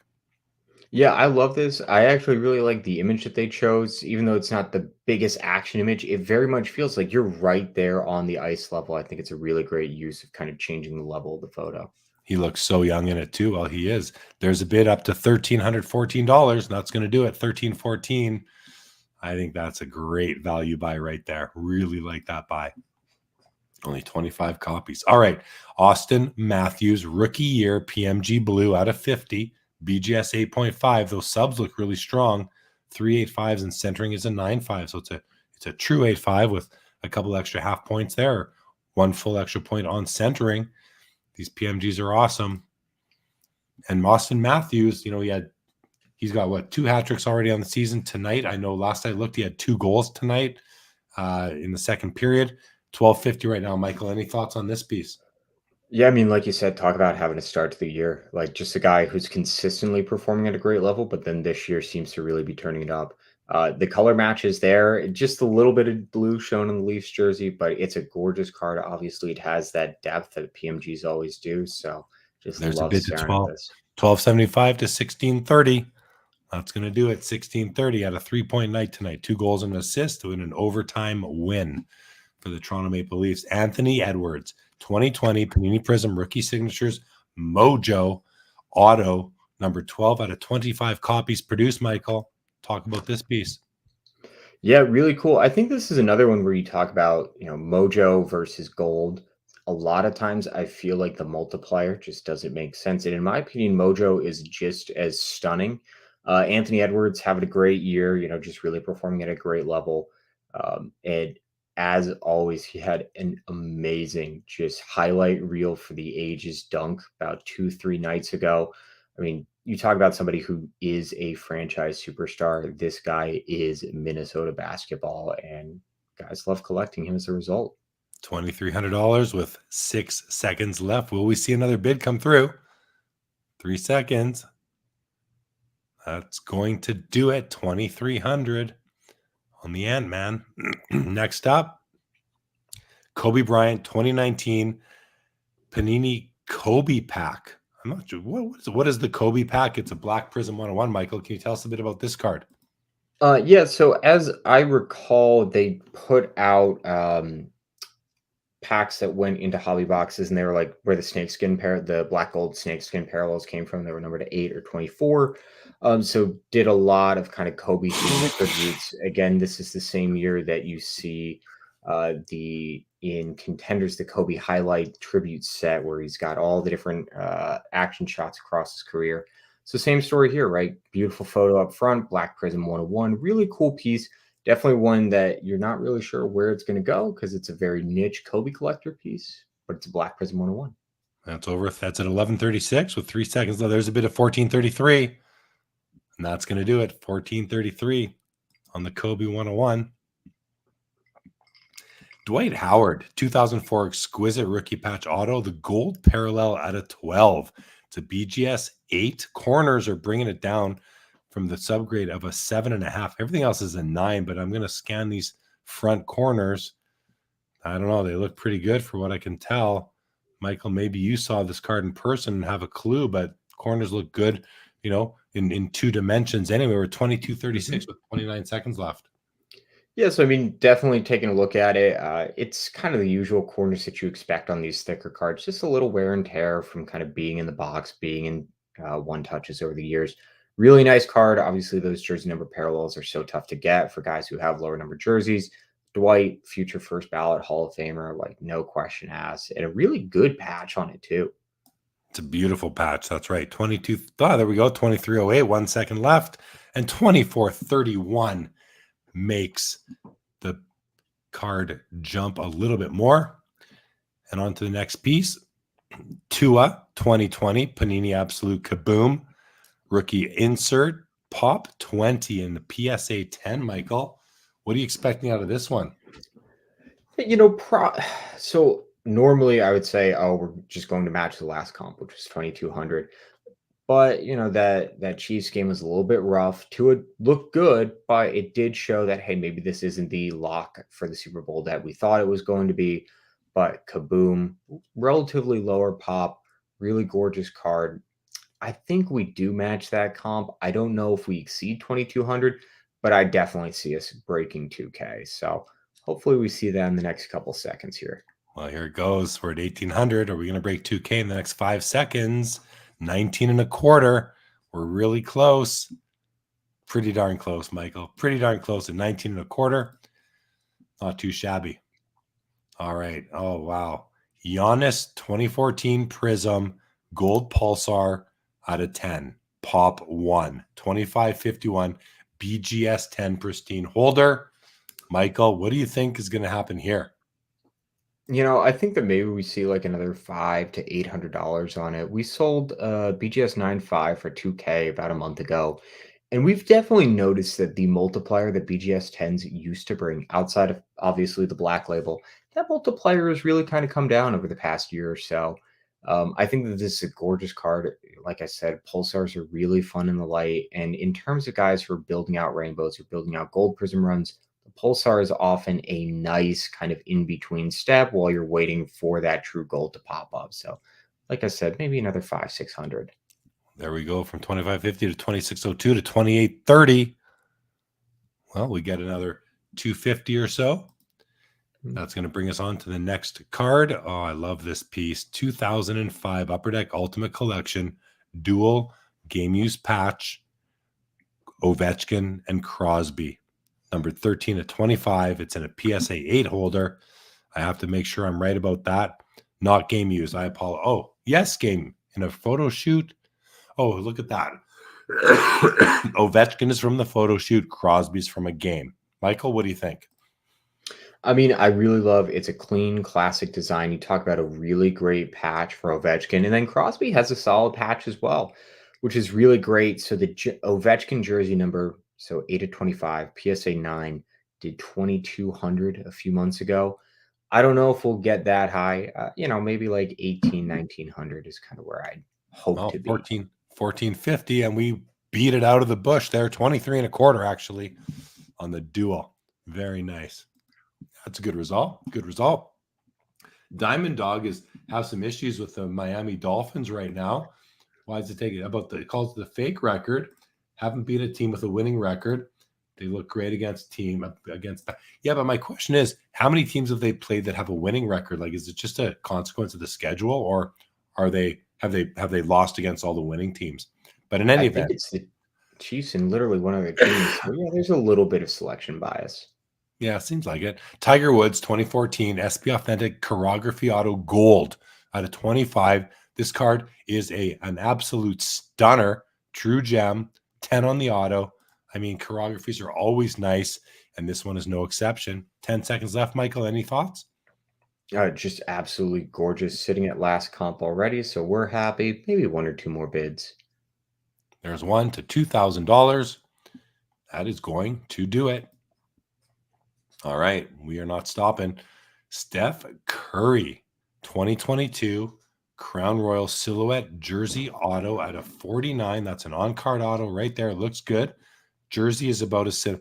Yeah, I love this. I actually really like the image that they chose. Even though it's not the biggest action image, it very much feels like you're right there on the ice level. I think it's a really great use of kind of changing the level of the photo. He looks so young in it too. Well, he is. There's a bid up to $1,314. That's going to do it. $1,314. I think that's a great value buy right there. Really like that buy. Only 25 copies. All right. Austin Matthews, rookie year, PMG blue out of 50. BGS 8.5. Those subs look really strong. 3.85s and centering is a 9.5. So it's It's a true 8.5 with a couple extra half points there. 1 full extra point on centering. These PMGs are awesome. And Austin Matthews, he's got what, 2 hat tricks already on the season tonight. I know last I looked, he had 2 goals tonight in the second period. 12.50 right now. Michael, any thoughts on this piece? Yeah, I mean, like you said, talk about having a start to the year. Like just a guy who's consistently performing at a great level, but then this year seems to really be turning it up. The color match is there, just a little bit of blue shown in the Leafs jersey, but it's a gorgeous card. Obviously, it has that depth that PMGs always do. So just There's a love bid to staring at 12. this. 12.75 to 16.30. That's going to do it. 16.30 at a 3-point night tonight. 2 goals and an assist to win an overtime win for the Toronto Maple Leafs. Anthony Edwards, 2020 Panini Prism rookie signatures, Mojo auto, number 12 out of 25 copies produced. Michael, talk about this piece. Yeah, really cool. I think this is another one where you talk about, Mojo versus gold. A lot of times I feel like the multiplier just doesn't make sense. And in my opinion, Mojo is just as stunning. Anthony Edwards having a great year, just really performing at a great level. And as always, he had an amazing just highlight reel for the ages dunk about 2-3 nights ago. I mean, you talk about somebody who is a franchise superstar. This guy is Minnesota basketball, and guys love collecting him as a result. $2,300 with 6 seconds left. Will we see another bid come through? 3 seconds. That's going to do it. 2,300 on the Ant-Man. Next up, Kobe Bryant 2019 Panini Kobe pack. I'm not sure. What is the Kobe pack? It's a Black Prism 101. Michael, can you tell us a bit about this card? Yeah, so as I recall, they put out packs that went into hobby boxes, and they were like where the black gold snakeskin parallels came from. They were numbered to 8 or 24. So did a lot of kind of Kobe tributes. Again, this is the same year that you see in Contenders, the Kobe highlight tribute set where he's got all the different action shots across his career. So same story here, right? Beautiful photo up front, Black Prism 101, really cool piece. Definitely one that you're not really sure where it's going to go because it's a very niche Kobe collector piece, but it's a Black Prism 101. That's over. That's at 11:36 with 3 seconds left. There's a bit of 14:33, and that's going to do it. 14:33 on the Kobe 101. Dwight Howard, 2004 exquisite rookie patch auto, the gold parallel at a 12. It's a BGS 8. Corners are bringing it down from the subgrade of a 7.5. Everything else is a 9, but I'm going to scan these front corners. I don't know. They look pretty good for what I can tell. Michael, maybe you saw this card in person and have a clue, but corners look good, in 2 dimensions. Anyway, we're 22:36 with 29 seconds left. Yeah, so I mean, definitely taking a look at it. It's kind of the usual corners that you expect on these thicker cards. Just a little wear and tear from kind of being in the box, being in one touches over the years. Really nice card. Obviously, those jersey number parallels are so tough to get for guys who have lower number jerseys. Dwight, future first ballot Hall of Famer, like no question asked, and a really good patch on it too. It's a beautiful patch. That's right. 22. There we go. 23:08. 1 second left, and 24:31 makes the card jump a little bit more. And on to the next piece. Tua 2020 Panini Absolute Kaboom rookie insert pop 20 in the PSA 10. Michael, what are you expecting out of this one? So normally I would say, we're just going to match the last comp, which was 2,200. But that Chiefs game was a little bit rough. Tua looked good, but it did show that, hey, maybe this isn't the lock for the Super Bowl that we thought it was going to be. But Kaboom, relatively lower pop, really gorgeous card. I think we do match that comp. I don't know if we exceed 2,200, but I definitely see us breaking 2K. So hopefully we see that in the next couple seconds here. Well, here it goes. We're at 1,800. Are we going to break 2K in the next 5 seconds? 19.25. We're really close. Pretty darn close, Michael. Pretty darn close at 19.25. Not too shabby. All right. Oh, wow. Giannis 2014 Prism Gold Pulsar out of 10. Pop 1. 25.51. BGS 10 pristine holder. Michael, what do you think is going to happen here? I think that maybe we see like another $500 to $800 on it. We sold BGS 9.5 for 2K about a month ago, and we've definitely noticed that the multiplier that BGS 10s used to bring, outside of obviously the black label, that multiplier has really kind of come down over the past year or so. I think that this is a gorgeous card. Like I said, pulsars are really fun in the light, and in terms of guys who are building out rainbows or building out gold prism runs, the pulsar is often a nice kind of in between step while you're waiting for that true gold to pop up. So, like I said, maybe another 500-600. There we go, from 2550 to 2602 to 2830. Well, we get another 250 or so. That's going to bring us on to the next card. Oh, I love this piece. 2005 Upper Deck Ultimate Collection, dual game use patch, Ovechkin and Crosby. Number 13 to 25. It's in a PSA 8 holder. I have to make sure I'm right about that. Not game use. I apologize. Oh, yes, game in a photo shoot. Oh, look at that. Ovechkin is from the photo shoot. Crosby's from a game. Michael, what do you think? I mean, I really love it's a clean, classic design. You talk about a really great patch for Ovechkin, and then Crosby has a solid patch as well, which is really great. So the Ovechkin jersey number, so 8 to 25, PSA 9, did 2,200 a few months ago. I don't know if we'll get that high. Maybe like 18, 1,900 is kind of where I'd hope to be. 1450, and we beat it out of the bush there. 23 and a quarter, actually, on the dual. Very nice. That's a good result. Good result. Diamond Dog has some issues with the Miami Dolphins right now. Why is it taking it calls it the fake record? Haven't beat a team with a winning record. They look great against. Yeah, but my question is, how many teams have they played that have a winning record? Like, is it just a consequence of the schedule, or have they lost against all the winning teams? But in any event, think it's the Chiefs and literally one of their teams. So yeah, there's a little bit of selection bias. Yeah, seems like it. Tiger Woods 2014 SP Authentic Chirography Auto Gold out of 25. This card is an absolute stunner, true gem, 10 on the auto. I mean, chirographies are always nice, and this one is no exception. 10 seconds left, Michael. Any thoughts? Just absolutely gorgeous, sitting at last comp already, so we're happy. Maybe one or two more bids. There's $1,000 to $2,000. That is going to do it. All right, we are not stopping. Steph Curry, 2022 Crown Royal Silhouette Jersey Auto out of 49. That's an on-card auto right there. It looks good. Jersey is about I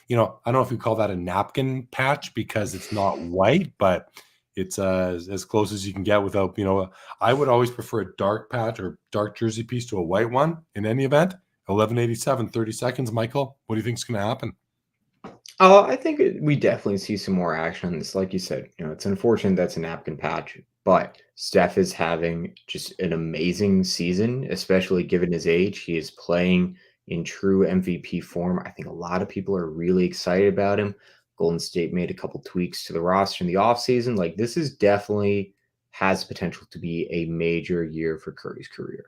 don't know if you call that a napkin patch because it's not white, but it's as close as you can get without, I would always prefer a dark patch or dark jersey piece to a white one in any event. 1187, 30 seconds. Michael, what do you think is going to happen? I think we definitely see some more action on this. Like you said, it's unfortunate that's a napkin patch, but Steph is having just an amazing season, especially given his age. He is playing in true MVP form. I think a lot of people are really excited about him. Golden State made a couple tweaks to the roster in the offseason. Like, this is definitely has potential to be a major year for Curry's career.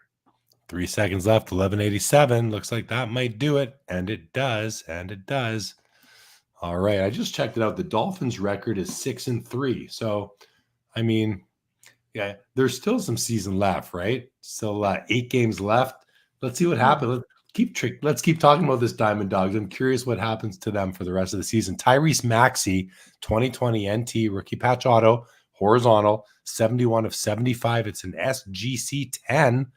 3 seconds left, 1187. Looks like that might do it. And it does. And it does. All right. I just checked it out. The Dolphins' record is 6-3. So, I mean, yeah, there's still some season left, right? Still 8 games left. Let's see what happens. Let's keep talking about this Diamond Dogs. I'm curious what happens to them for the rest of the season. Tyrese Maxey, 2020 NT rookie patch auto, horizontal, 71 of 75. It's an SGC 10.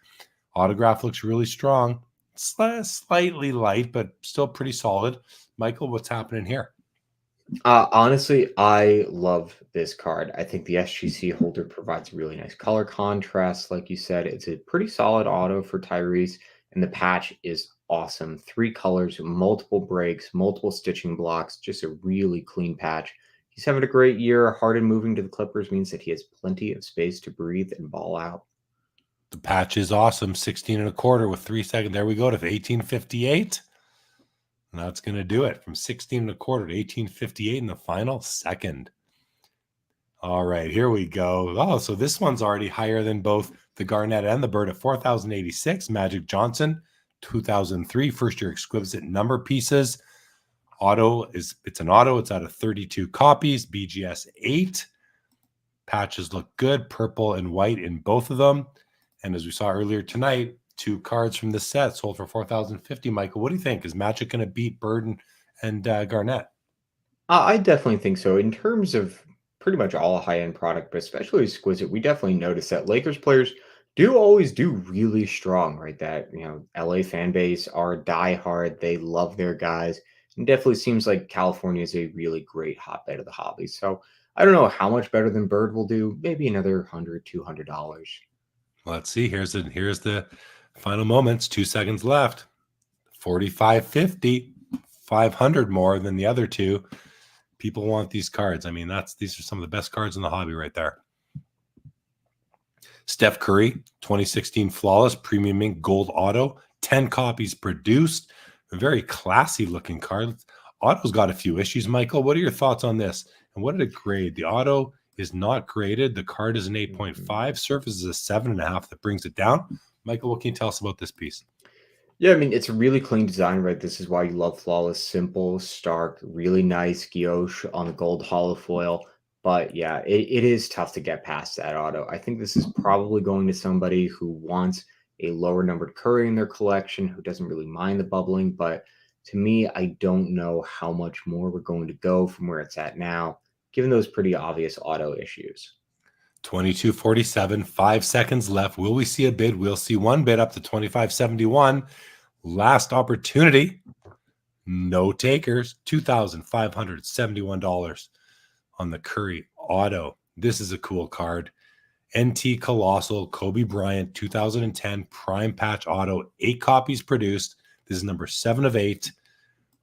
Autograph looks really strong. Slightly light, but still pretty solid. Michael, what's happening here? Honestly, I love this card. I think the SGC holder provides really nice color contrast. Like you said, it's a pretty solid auto for Tyrese, and the patch is awesome. 3 colors, multiple breaks, multiple stitching blocks, just a really clean patch. He's having a great year. Harden moving to the Clippers means that he has plenty of space to breathe and ball out. The patch is awesome. 16 and a quarter with 3 seconds. There we go to 1858. And that's going to do it from 16 and a quarter to 1858 in the final second. All right, here we go. Oh, so this one's already higher than both the Garnett and the Bird at 4,086. Magic Johnson, 2003, first year exquisite number pieces. It's an auto. It's out of 32 copies, BGS 8. Patches look good, purple and white in both of them. And as we saw earlier tonight, 2 cards from this set sold for $4,050. Michael, what do you think? Is Magic going to beat Bird and Garnett? I definitely think so. In terms of pretty much all high-end product, but especially Exquisite, we definitely notice that Lakers players do always do really strong, right? That, LA fan base are diehard. They love their guys. And definitely seems like California is a really great hotbed of the hobby. So I don't know how much better than Bird will do. Maybe another $100, $200. Let's see. Here's the final moments. 2 seconds left. 45.50, 500 more than the other two. People want these cards. I mean, these are some of the best cards in the hobby right there. Steph Curry, 2016 Flawless Premium Ink Gold Auto, 10 copies produced. A very classy looking card. Auto's got a few issues, Michael. What are your thoughts on this? And what did it grade? The auto is not graded. The card is an 8.5. Surface is a 7.5. That brings it down. Michael, what can you tell us about this piece? Yeah, I mean, it's a really clean design, right? This is why you love Flawless. Simple, stark, really nice guilloche on the gold hollow foil. But yeah, it is tough to get past that auto. I think this is probably going to somebody who wants a lower numbered Curry in their collection, who doesn't really mind the bubbling. But to me, I don't know how much more we're going to go from where it's at now, given those pretty obvious auto issues. 22.47, 5 seconds left. Will we see a bid? We'll see one bid up to 25.71. Last opportunity. No takers. $2,571 on the Curry auto. This is a cool card. NT Colossal Kobe Bryant 2010 Prime Patch auto. 8 copies produced. This is number 7 of 8.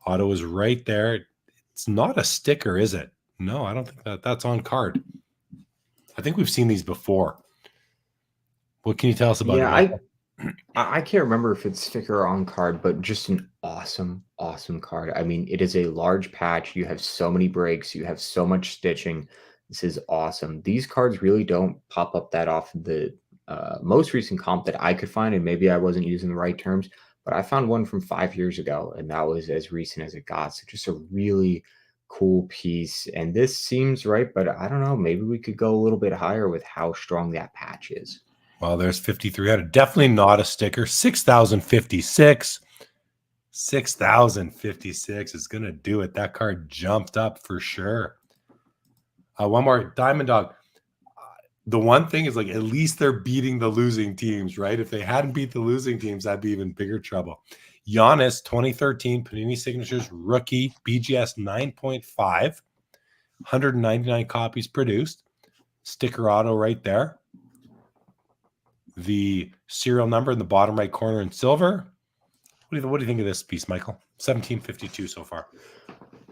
Auto is right there. It's not a sticker, is it? No, I don't think that's on card. I think we've seen these before. What can you tell us about it? Yeah, I can't remember if it's sticker or on card, but just an awesome, awesome card. I mean, it is a large patch. You have so many breaks. You have so much stitching. This is awesome. These cards really don't pop up that often. The most recent comp that I could find, and maybe I wasn't using the right terms, but I found one from 5 years ago, and that was as recent as it got. So just a really cool piece. And this seems right, but I don't know. Maybe we could go a little bit higher with how strong that patch is. Well, there's 5,300. Definitely not a sticker. 6,056. 6,056 is going to do it. That card jumped up for sure. One more. Diamond Dog. The one thing is, like, at least they're beating the losing teams, right? If they hadn't beat the losing teams, that'd be even bigger trouble. Giannis, 2013 Panini Signatures rookie, BGS 9.5, 199 copies produced. Sticker auto right there. The serial number in the bottom right corner in silver. What do you think of this piece, Michael? 1752 so far.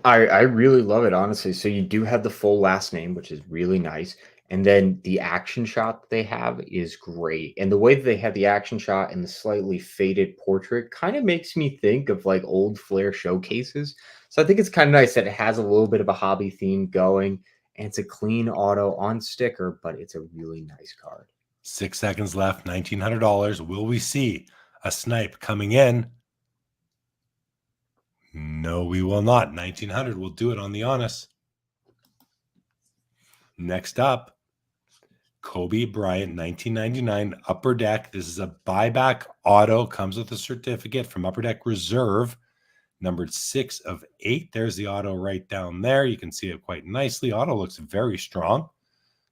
I really love it, honestly. So you do have the full last name, which is really nice. And then the action shot they have is great. And the way that they have the action shot and the slightly faded portrait kind of makes me think of like old Flair showcases. So I think it's kind of nice that it has a little bit of a hobby theme going. And it's a clean auto on sticker, but it's a really nice card. 6 seconds left, $1,900. Will we see a snipe coming in? No, we will not. 1,900. We'll do it on the honest. Next up, Kobe Bryant, 1999 Upper Deck. This is a buyback auto. Comes with a certificate from Upper Deck Reserve, numbered 6 of 8. There's the auto right down there. You can see it quite nicely. Auto looks very strong.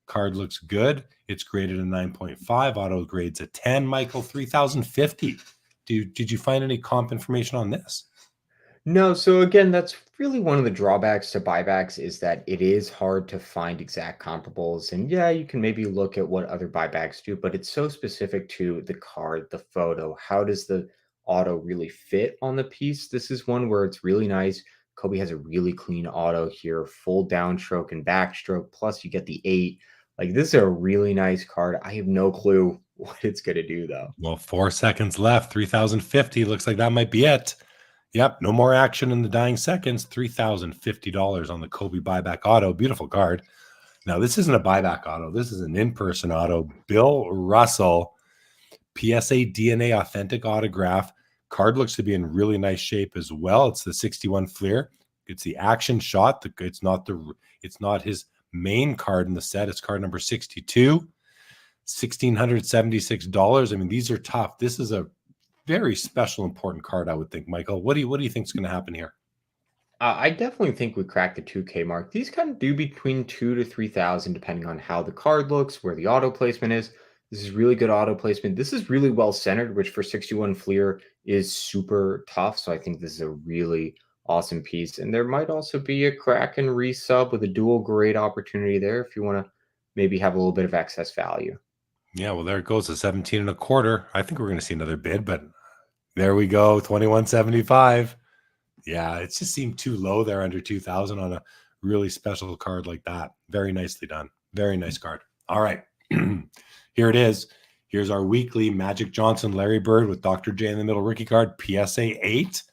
Card looks good. It's graded a 9.5. Auto grades a 10. Michael, 3,050. Did you find any comp information on this? No, so again, that's really one of the drawbacks to buybacks is that it is hard to find exact comparables. And yeah, you can maybe look at what other buybacks do, but it's so specific to the card, the photo. How does the auto really fit on the piece? This is one where it's really nice. Kobe has a really clean auto here, full downstroke and backstroke, plus you get the 8. Like, this is a really nice card. I have no clue what it's going to do, though. Well, 4 seconds left, 3,050. Looks like that might be it. Yep, no more action in the dying seconds. $3,050 on the Kobe buyback auto. Beautiful card. Now, this isn't a buyback auto. This is an in-person auto. Bill Russell, PSA DNA authentic autograph. Card looks to be in really nice shape as well. It's the 61 Fleer. It's the action shot. It's not his main card in the set. It's card number 62, $1,676. I mean, these are tough. This is a very special, important card, I would think. Michael, what do you think is going to happen here? I definitely think we cracked the 2K mark. These kind of do between 2 to 3,000, depending on how the card looks, where the auto placement is. This is really good auto placement. This is really well centered, which for 61 Fleer is super tough. So I think this is a really awesome piece. And there might also be a crack and resub with a dual grade opportunity there if you want to maybe have a little bit of excess value. Yeah, well, there it goes, a 17 and a quarter. I think we're going to see another bid, but there we go, 21.75. Yeah, it just seemed too low there under 2,000 on a really special card like that. Very nicely done. Very nice card. All right. Here it is. Here's our weekly Magic Johnson Larry Bird with Dr. J in the middle rookie card, PSA 8.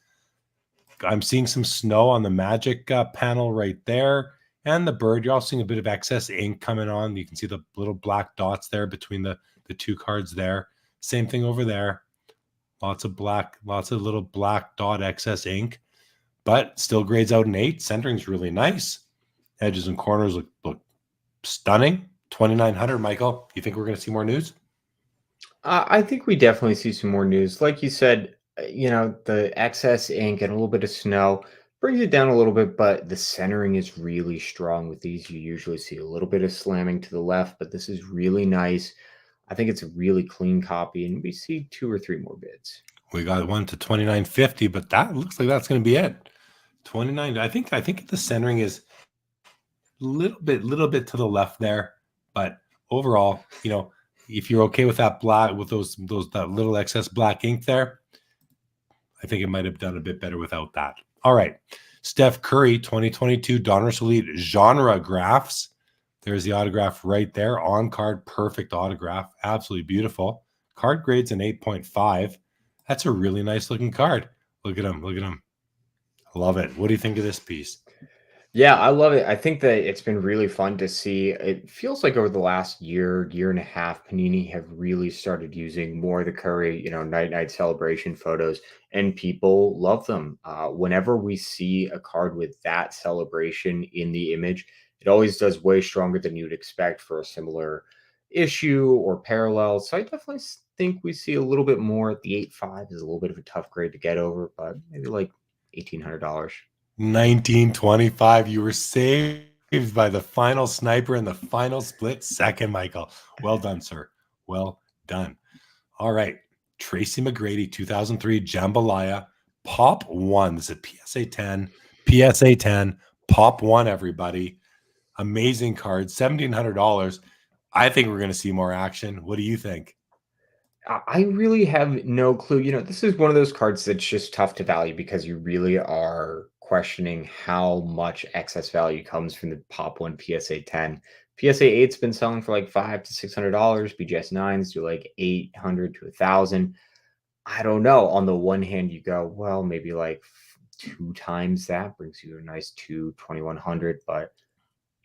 I'm seeing some snow on the Magic panel right there. And the Bird, you're also seeing a bit of excess ink coming on. You can see the little black dots there between the two cards there. Same thing over there. Lots of little black dot excess ink. But still grades out an 8. Centering's really nice. Edges and corners look stunning. 2,900, Michael. You think we're going to see more news? I think we definitely see some more news. Like you said, the excess ink and a little bit of snow brings it down a little bit, but the centering is really strong with these. You usually see a little bit of slamming to the left, but this is really nice. I think it's a really clean copy, and we see 2 or 3 more bids. We got one to 2,950, but that looks like that's going to be it. 29. I think the centering is a little bit to the left there, but overall, if you're okay with that black, with that little excess black ink there, I think it might have done a bit better without that. All right, Steph Curry 2022 Donruss Elite genre graphs. There's the autograph right there on card, perfect autograph, absolutely beautiful. Card grades an 8.5. That's a really nice looking card. Look at him. Love it. What do you think of this piece? Yeah, I love it. I think that it's been really fun to see. It feels like over the last year and a half, Panini have really started using more of the Curry, night celebration photos, and people love them. Whenever we see a card with that celebration in the image, it always does way stronger than you'd expect for a similar issue or parallel. So I definitely think we see a little bit more. The 8.5 is a little bit of a tough grade to get over, but maybe like $1,800. 1925. You were saved by the final sniper in the final split second, Michael. Well done, sir. Well done. All right. Tracy McGrady, 2003 Jambalaya, Pop 1. This is PSA 10. PSA 10. Pop 1, everybody. Amazing card. $1,700. I think we're going to see more action. What do you think? I really have no clue. This is one of those cards that's just tough to value because you really are questioning how much excess value comes from the Pop 1 PSA 10. PSA 8's been selling for like $500 to $600. BGS 9s do like $800 to $1,000. I don't know. On the one hand, you go, well, maybe like 2 times that brings you a nice $2,100, but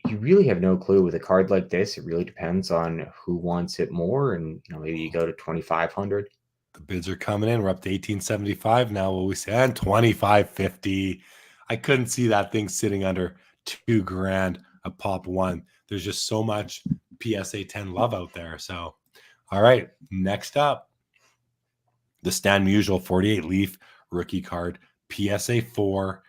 you really have no clue with a card like this. It really depends on who wants it more, and maybe you go to 2,500. The bids are coming in. We're up to 1875 now. What we say, and 2,550. I couldn't see that thing sitting under $2,000 a Pop 1. There's just so much PSA 10 love out there. So, all right, next up, the Stan Musial 48 leaf rookie card, PSA 4.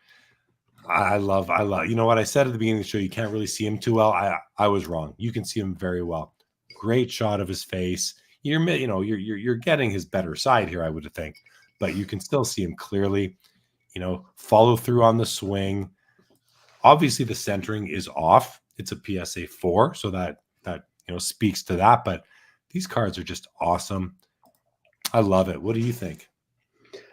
I love, you know what I said at the beginning of the show, you can't really see him too well. I was wrong. You can see him very well. Great shot of his face. You're getting his better side here, I would think, but you can still see him clearly. Follow through on the swing. Obviously the centering is off. It's a PSA 4, so that speaks to that, but these cards are just awesome. I love it. What do you think?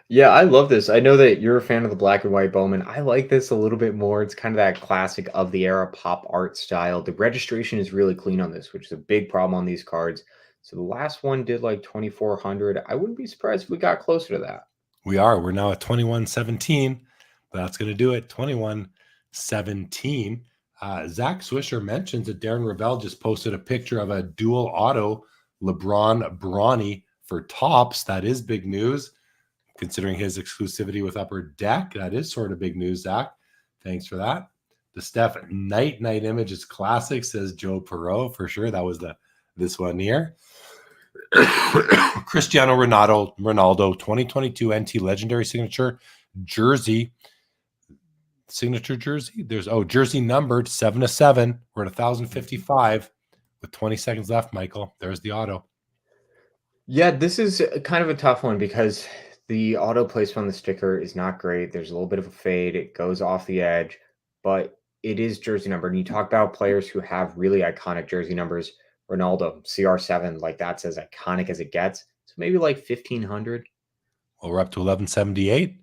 Yeah, I love this. I know that you're a fan of the black and white Bowman. I like this a little bit more. It's kind of that classic of the era pop art style. The registration is really clean on this, which is a big problem on these cards. So the last one did like 2,400. I wouldn't be surprised if we got closer to that. We're now at 2117. That's going to do it. 2117. Zach Swisher mentions that Darren Ravel just posted a picture of a dual auto LeBron Bronny for Topps. That is big news, considering his exclusivity with Upper Deck. That is sort of big news, Zach. Thanks for that. The Steph Night image is classic, says Joe Perot. For sure. That was this one here. Cristiano Ronaldo 2022 NT Legendary Signature Jersey. Signature jersey. There's jersey numbered 7/7. We're at 1,055 with 20 seconds left, Michael. There's the auto. Yeah, this is kind of a tough one because the auto placement on the sticker is not great. There's a little bit of a fade. It goes off the edge, but it is jersey number. And you talk about players who have really iconic jersey numbers. Ronaldo, CR7, like that's as iconic as it gets. So maybe like 1,500. Well, we're up to 1,178.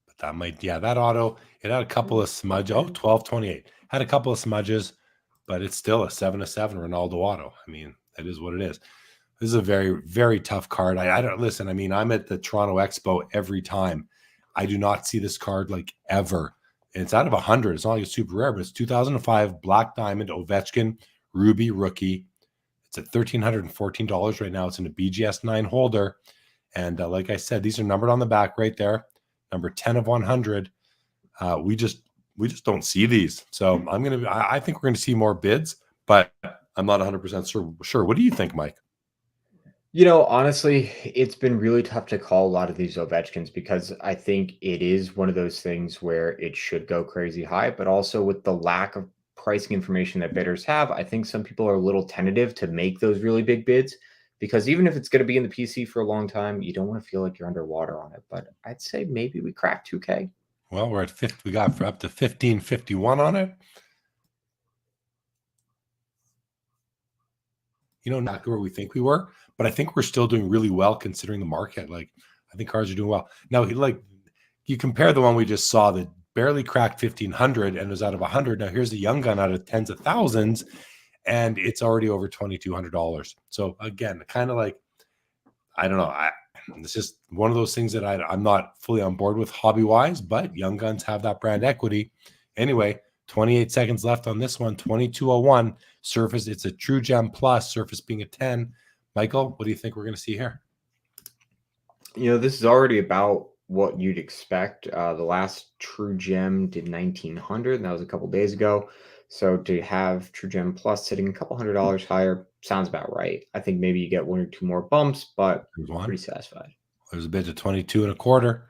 But that might, that auto, it had a couple of smudges. 1,228. Had a couple of smudges, but it's still a 7/7 Ronaldo auto. I mean, that is what it is. This is a very, very tough card. I don't listen. I mean, I'm at the Toronto Expo every time. I do not see this card like ever. And it's out of 100. It's not like it's super rare, but it's 2005 Black Diamond Ovechkin Ruby Rookie. It's at $1,314 right now. It's in a BGS 9 holder. And like I said, these are numbered on the back right there. Number 10 of 100. We just don't see these. So I think we're going to see more bids, but I'm not 100% sure. What do you think, Mike? You know, honestly, it's been really tough to call a lot of these Ovechkins because I think it is one of those things where it should go crazy high, but also with the lack of pricing information that bidders have, I think some people are a little tentative to make those really big bids because even if it's going to be in the PC for a long time, you don't want to feel like you're underwater on it. But I'd say maybe we crack 2K. Well, we're at 50. We got up to 1,551 on it. You know, not where we think we were, but I think we're still doing really well considering the market. Like, I think cards are doing well. Now, you compare the one we just saw that barely cracked 1,500 and was out of 100. Now, here's the young gun out of tens of thousands, and it's already over $2,200. So, again, kind of like, I don't know. It's just one of those things that I'm not fully on board with hobby-wise, but young guns have that brand equity. Anyway, 28 seconds left on this one, 2201. Surface, it's a True Gem Plus, surface being a 10. Michael, what do you think we're going to see here? You know, this is already about what you'd expect. The last True Gem did 1,900, and that was a couple days ago. So to have True Gem Plus sitting a couple $100 higher sounds about right. I think maybe you get one or two more bumps, but pretty satisfied. There's a bid to 22.25,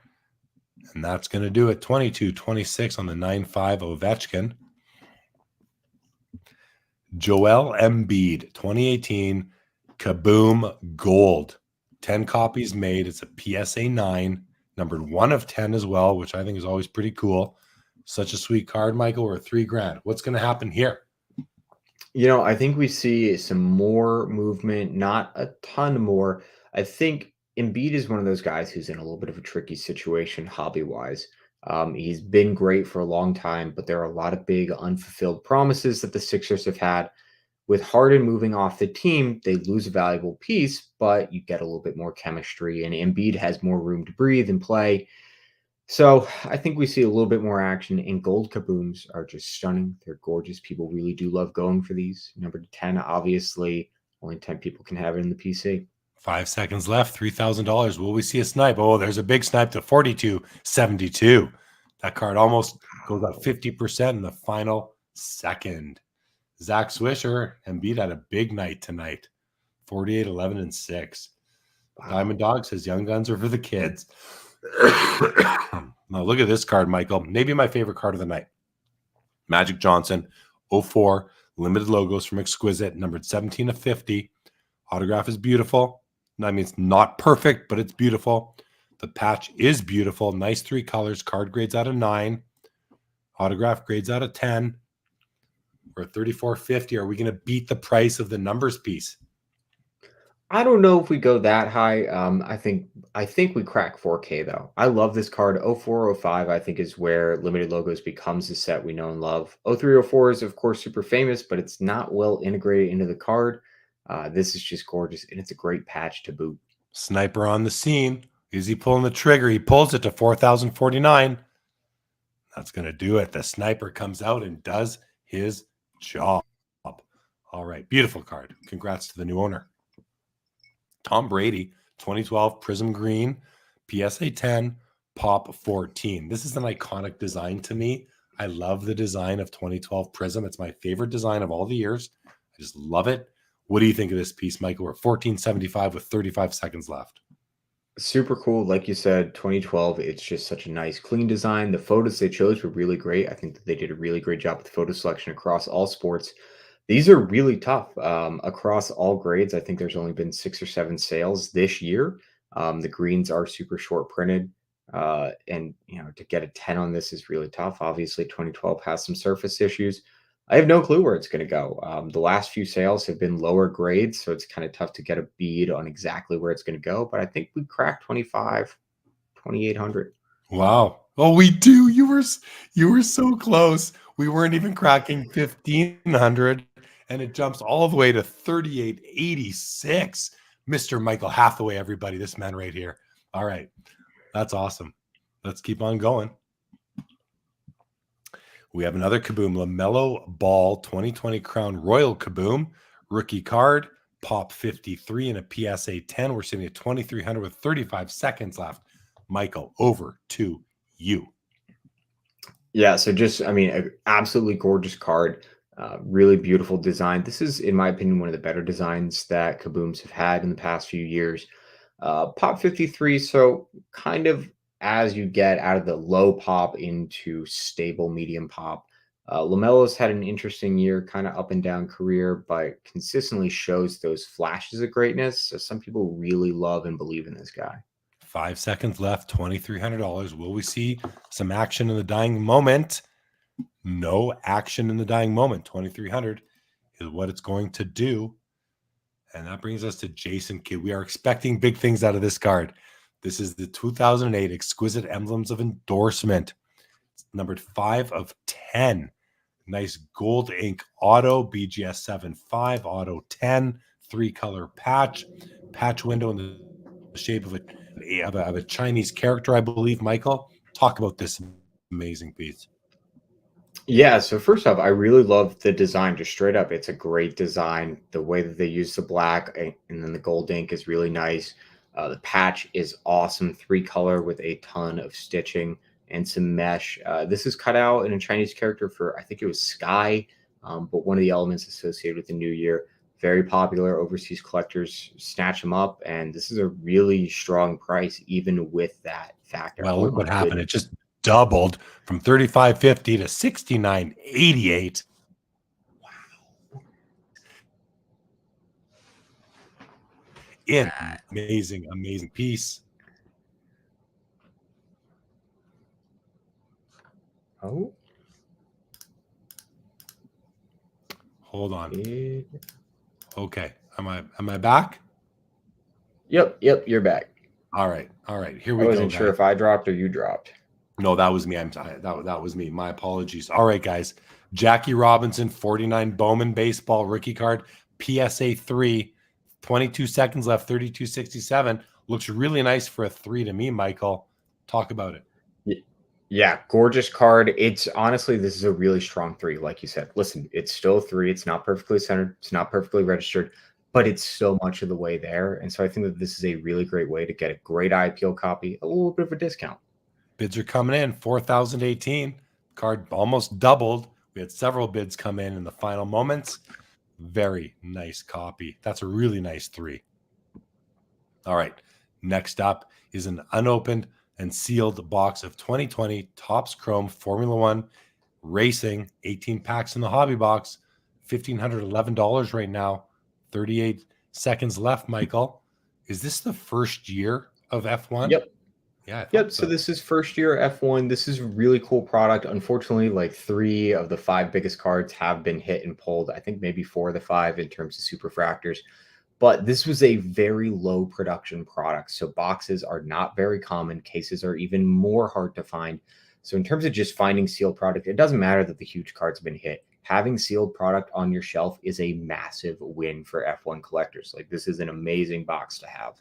and that's going to do it. 22.26 on the 9.5 Ovechkin. Joel Embiid, 2018 Kaboom Gold. 10 copies made. It's a PSA 9, numbered 1 of 10 as well, which I think is always pretty cool. Such a sweet card, Michael. We're at $3,000. What's going to happen here? You know, I think we see some more movement, not a ton more. I think Embiid is one of those guys who's in a little bit of a tricky situation hobby-wise. He's been great for a long time, but there are a lot of big unfulfilled promises that the Sixers have had. With Harden moving off the team, they lose a valuable piece, but you get a little bit more chemistry, and Embiid has more room to breathe and play. So I think we see a little bit more action, and gold kabooms are just stunning. They're gorgeous. People really do love going for these. Number 10, obviously, only 10 people can have it in the PC. 5 seconds left, $3,000. Will we see a snipe? Oh, there's a big snipe to 42.72. That card almost goes up 50% in the final second. Zach Swisher, Embiid had a big night tonight. 48, 11, and 6. Wow. Diamond Dog says young guns are for the kids. Now look at this card, Michael. Maybe my favorite card of the night. Magic Johnson, 04, limited logos from Exquisite, numbered 17 of 50. Autograph is beautiful. I mean, it's not perfect, but it's beautiful. The patch is beautiful. Nice 3 colors. Card grades out of 9. Autograph grades out of 10. We're at $34.50. Are we going to beat the price of the numbers piece? I don't know if we go that high. I think we crack 4K though. I love this card. 04, 05, I think is where limited logos becomes the set we know and love. 03, 04 is of course super famous, but it's not well integrated into the card. This is just gorgeous, and it's a great patch to boot. Sniper on the scene. Is he pulling the trigger? He pulls it to 4,049. That's going to do it. The sniper comes out and does his job. All right. Beautiful card. Congrats to the new owner. Tom Brady, 2012 Prism Green, PSA 10, Pop 14. This is an iconic design to me. I love the design of 2012 Prism. It's my favorite design of all the years. I just love it. What do you think of this piece, Michael? We're 1475 with 35 seconds left. Super cool. Like you said, 2012, it's just such a nice, clean design. The photos they chose were really great. I think that they did a really great job with the photo selection across all sports. These are really tough across all grades. I think there's only been 6 or 7 sales this year. The greens are super short printed. And, to get a 10 on this is really tough. Obviously, 2012 has some surface issues. I have no clue where it's going to go. The last few sales have been lower grades, so it's kind of tough to get a bead on exactly where it's going to go. But I think we cracked 2,800. Wow. Oh, we do. You were so close. We weren't even cracking 1,500, and it jumps all the way to 3,886. Mr. Michael Hathaway, everybody. This man right here. All right. That's awesome. Let's keep on going. We have another Kaboom, LaMelo Ball 2020 Crown Royal Kaboom, rookie card, pop 53 and a PSA 10. We're sitting at 2,300 with 35 seconds left. Michael, over to you. Yeah, so an absolutely gorgeous card. Really beautiful design. This is, in my opinion, one of the better designs that Kabooms have had in the past few years. Pop 53, so kind of as you get out of the low pop into stable medium pop. LaMelo's had an interesting year, kind of up and down career, but consistently shows those flashes of greatness. So some people really love and believe in this guy. 5 seconds left, $2,300. Will we see some action in the dying moment? No action in the dying moment. 2,300 is what it's going to do. And that brings us to Jason Kidd. We are expecting big things out of this card. This is the 2008 Exquisite Emblems of Endorsement. It's numbered 5 of 10. Nice gold ink auto, BGS 7.5, auto 10, 3-color patch window in the shape of a Chinese character, I believe. Michael, talk about this amazing piece. Yeah, so first off, I really love the design. Just straight up, it's a great design. The way that they use the black and then the gold ink is really nice. The patch is awesome, 3-color with a ton of stitching and some mesh. This is cut out in a Chinese character for, I think it was Sky, but one of the elements associated with the new year. Very popular. Overseas collectors snatch them up, and this is a really strong price, even with that factor. Well, look what happened. It just doubled from $35.50 to $69.88. Wow. Amazing piece. Oh. Hold on. Okay. Am I back? Yep, you're back. All right. Here we go. I wasn't sure if I dropped or you dropped. No, that was me. That was me. My apologies. All right, guys. Jackie Robinson, 49 Bowman baseball rookie card, PSA 3, 22 seconds left, 32.67. Looks really nice for a 3 to me, Michael. Talk about it. Yeah, gorgeous card. It's honestly, this is a really strong 3, like you said. Listen, it's still a 3. It's not perfectly centered. It's not perfectly registered, but it's so much of the way there. And so I think that this is a really great way to get a great eye appeal copy, a little bit of a discount. Bids are coming in, 4,018. Card almost doubled. We had several bids come in the final moments. Very nice copy. That's a really nice 3. All right. Next up is an unopened and sealed box of 2020 Topps Chrome Formula One Racing, 18 packs in the hobby box, $1,511 right now, 38 seconds left, Michael. Is this the first year of F1? Yep. Yeah. Yep. So this is first year F1. This is a really cool product. Unfortunately, like 3 of the 5 biggest cards have been hit and pulled. I think maybe 4 of the 5 in terms of superfractors. But this was a very low production product. So boxes are not very common. Cases are even more hard to find. So in terms of just finding sealed product, it doesn't matter that the huge cards have been hit. Having sealed product on your shelf is a massive win for F1 collectors. Like, this is an amazing box to have.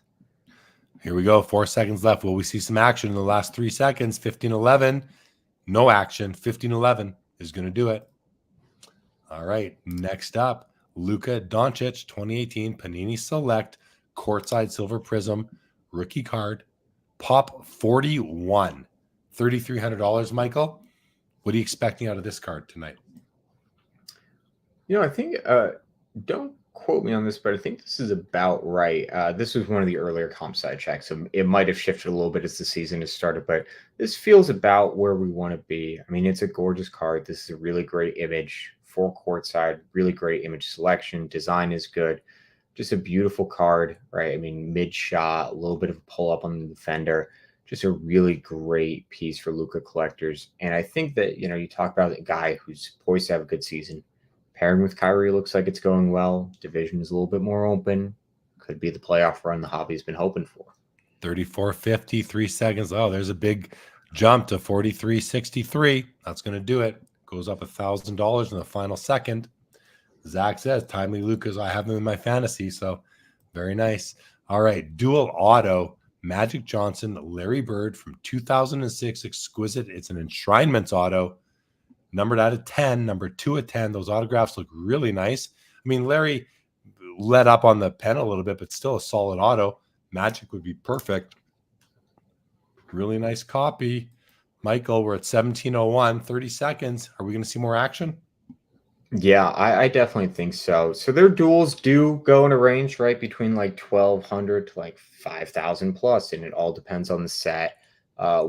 Here we go. 4 seconds left. Will we see some action in the last 3 seconds? 15-11. No action. 15-11 is going to do it. All right. Next up, Luka Doncic, 2018 Panini Select Courtside Silver Prism rookie card, pop 41, $3,300. Michael, What are you expecting out of this card tonight? I think, don't quote me on this, but I think this is about right. This was one of the earlier comp side checks, so it might have shifted a little bit as the season has started, but this feels about where we want to be. I mean, it's a gorgeous card. This is a really great image for courtside, really great image selection. Design is good. Just a beautiful card, right? I mean, mid shot, a little bit of a pull up on the defender. Just a really great piece for Luka collectors. And I think that, you talk about a guy who's poised to have a good season. Pairing with Kyrie looks like it's going well. Division is a little bit more open. Could be the playoff run the hobby's been hoping for. 34.50, 3 seconds. Oh, there's a big jump to 43.63. That's going to do it. Goes up $1,000 in the final second. Zach says, timely Lucas, I have him in my fantasy, so very nice. All right, dual auto, Magic Johnson, Larry Bird from 2006, exquisite. It's an enshrinements auto, numbered out of 10, number 2 of 10. Those autographs look really nice. I mean, Larry let up on the pen a little bit, but still a solid auto. Magic would be perfect. Really nice copy. Michael, we're at 17:01, 30 seconds. Are we going to see more action? Yeah, I definitely think so. So their duels do go in a range, right, between like 1,200 to like 5,000 plus, and it all depends on the set.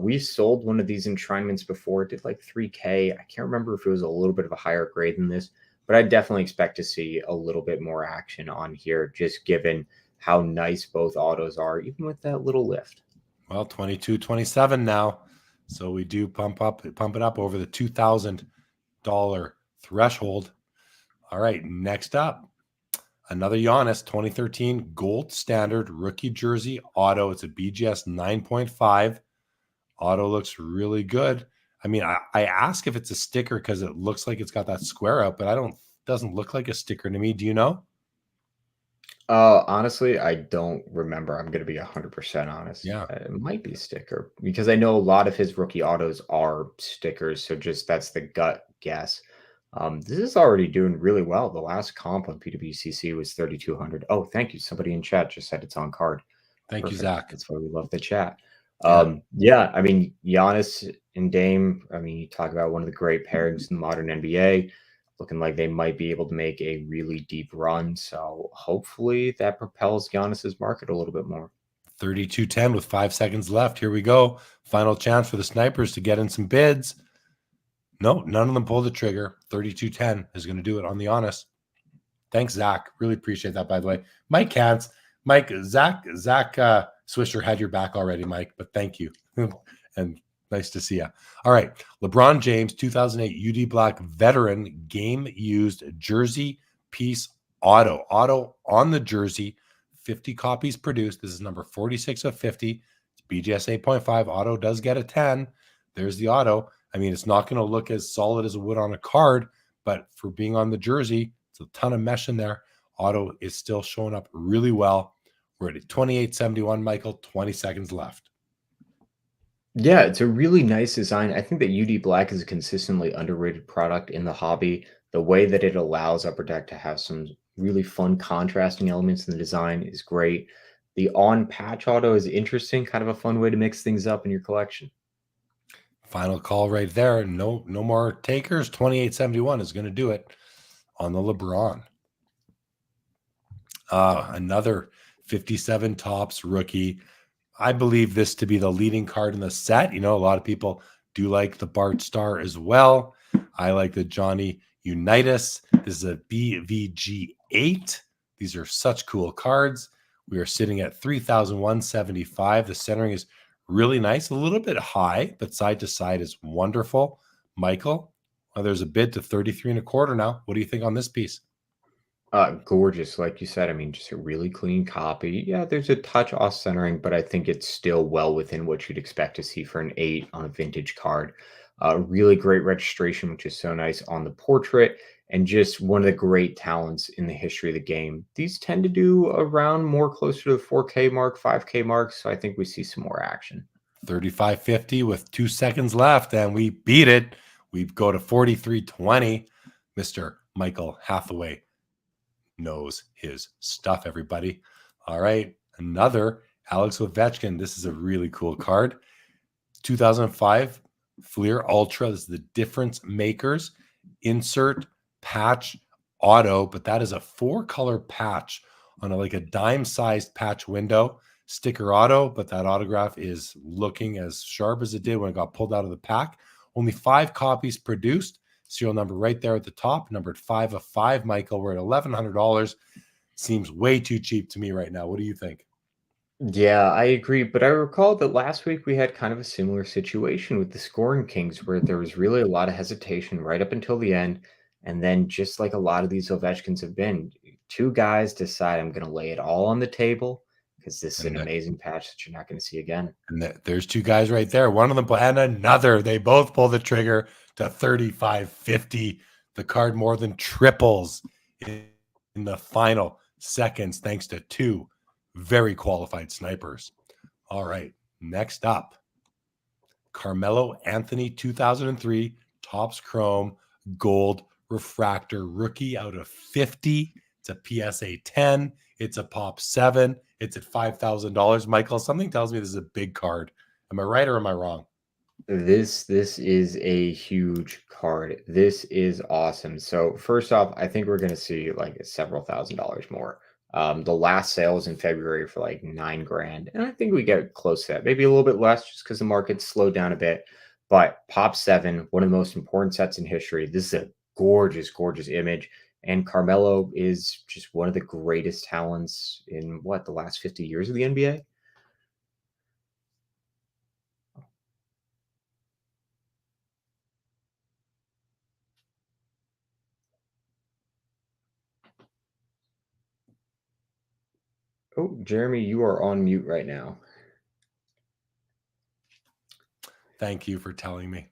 We sold one of these enshrinements before. It did like 3K. I can't remember if it was a little bit of a higher grade than this, but I definitely expect to see a little bit more action on here, just given how nice both autos are, even with that little lift. Well, 22.27 now. So we do pump it up over the $2,000 threshold. All right, next up, another Giannis 2013 gold standard rookie jersey auto. It's a BGS 9.5. Auto looks really good. I mean, I ask if it's a sticker because it looks like it's got that square out, but doesn't look like a sticker to me. Do you know? Honestly, I don't remember. I'm going to be 100% honest. Yeah. It might be a sticker because I know a lot of his rookie autos are stickers. So just that's the gut guess. This is already doing really well. The last comp on PWCC was 3,200. Oh, thank you. Somebody in chat just said it's on card. Thank you, Perfect. Zach. That's why we love the chat. Yeah. Yeah, I mean, Giannis and Dame, I mean, you talk about one of the great pairings in the modern NBA, looking like they might be able to make a really deep run. So hopefully that propels Giannis's market a little bit more. 32.10 with 5 seconds left. Here we go. Final chance for the snipers to get in some bids. No, none of them pulled the trigger. 32.10 is going to do it on the honest. Thanks, Zach. Really appreciate that, by the way. Mike Kantz. Zach Swisher had your back already, Mike, but thank you. And nice to see you. All right. LeBron James, 2008 UD Black veteran game used jersey piece auto. Auto on the jersey. 50 copies produced. This is number 46 of 50. It's BGS 8.5. Auto does get a 10. There's the auto. I mean, it's not going to look as solid as it would on a card, but for being on the jersey, it's a ton of mesh in there. Auto is still showing up really well. We're at 28.71, Michael, 20 seconds left. Yeah, it's a really nice design. I think that UD Black is a consistently underrated product in the hobby. The way that it allows Upper Deck to have some really fun contrasting elements in the design is great. The on-patch auto is interesting, kind of a fun way to mix things up in your collection. Final call right there. No more takers. 28.71 is going to do it on the LeBron. Another 57 tops rookie. I believe this to be the leading card in the set. A lot of people do like the Bart Star as well. I like the Johnny Unitas. This is a BVG8. These are such cool cards. We are sitting at 3,175. The centering is really nice, a little bit high, but side to side is wonderful. Michael, there's a bid to 33.25 now. What do you think on this piece? Gorgeous, like you said. I mean, just a really clean copy. Yeah, there's a touch off centering, but I think it's still well within what you'd expect to see for an 8 on a vintage card. Really great registration, which is so nice on the portrait, and just one of the great talents in the history of the game. These tend to do around more closer to the 4K mark, 5K mark, so I think we see some more action. 35.50 with 2 seconds left, and we beat it. We go to 43.20. Mr. Michael Hathaway knows his stuff, everybody. All right, another Alex Ovechkin. This is a really cool card. 2005 Fleer Ultra. This is the difference makers. Insert patch auto, but that is a 4-color patch on like a dime-sized patch window. Sticker auto, but that autograph is looking as sharp as it did when it got pulled out of the pack. Only 5 copies produced. Serial number right there at the top, numbered 5 of 5. Michael, we're at $1,100. Seems way too cheap to me right now. What do you think? Yeah, I agree. But I recall that last week we had kind of a similar situation with the Scoring Kings, where there was really a lot of hesitation right up until the end. And then, just like a lot of these Ovechkins have been, 2 guys decide I'm going to lay it all on the table because this is an amazing patch that you're not going to see again. And there's 2 guys right there. One of them and another. They both pull the trigger to 35.50. The card more than triples in the final seconds, thanks to 2 very qualified snipers. All right. Next up, Carmelo Anthony 2003 Topps Chrome Gold Refractor rookie out of 50. It's a PSA 10. It's a pop 7. It's at $5,000. Michael, something tells me this is a big card. Am I right or am I wrong? This is a huge card. This is awesome. So first off, I think we're going to see like several $1,000s more. The last sale was in February for like $9,000, and I think we get close to that. Maybe a little bit less, just because the market slowed down a bit. But Pop 7, one of the most important sets in history. This is a gorgeous, gorgeous image. And Carmelo is just one of the greatest talents in the last 50 years of the NBA. Oh, Jeremy, you are on mute right now. Thank you for telling me.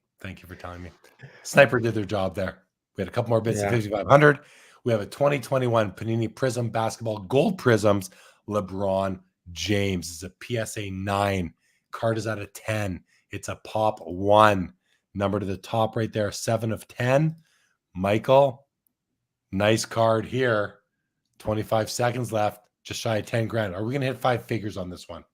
Sniper did their job there. We had a couple more bits of 5,500. We have a 2021 Panini Prism Basketball Gold Prisms LeBron James. It's a PSA 9. Card is out of 10. It's a pop 1. Number to the top right there, 7 of 10. Michael, nice card here. 25 seconds left. Just shy of 10 grand. Are we going to hit 5 figures on this one?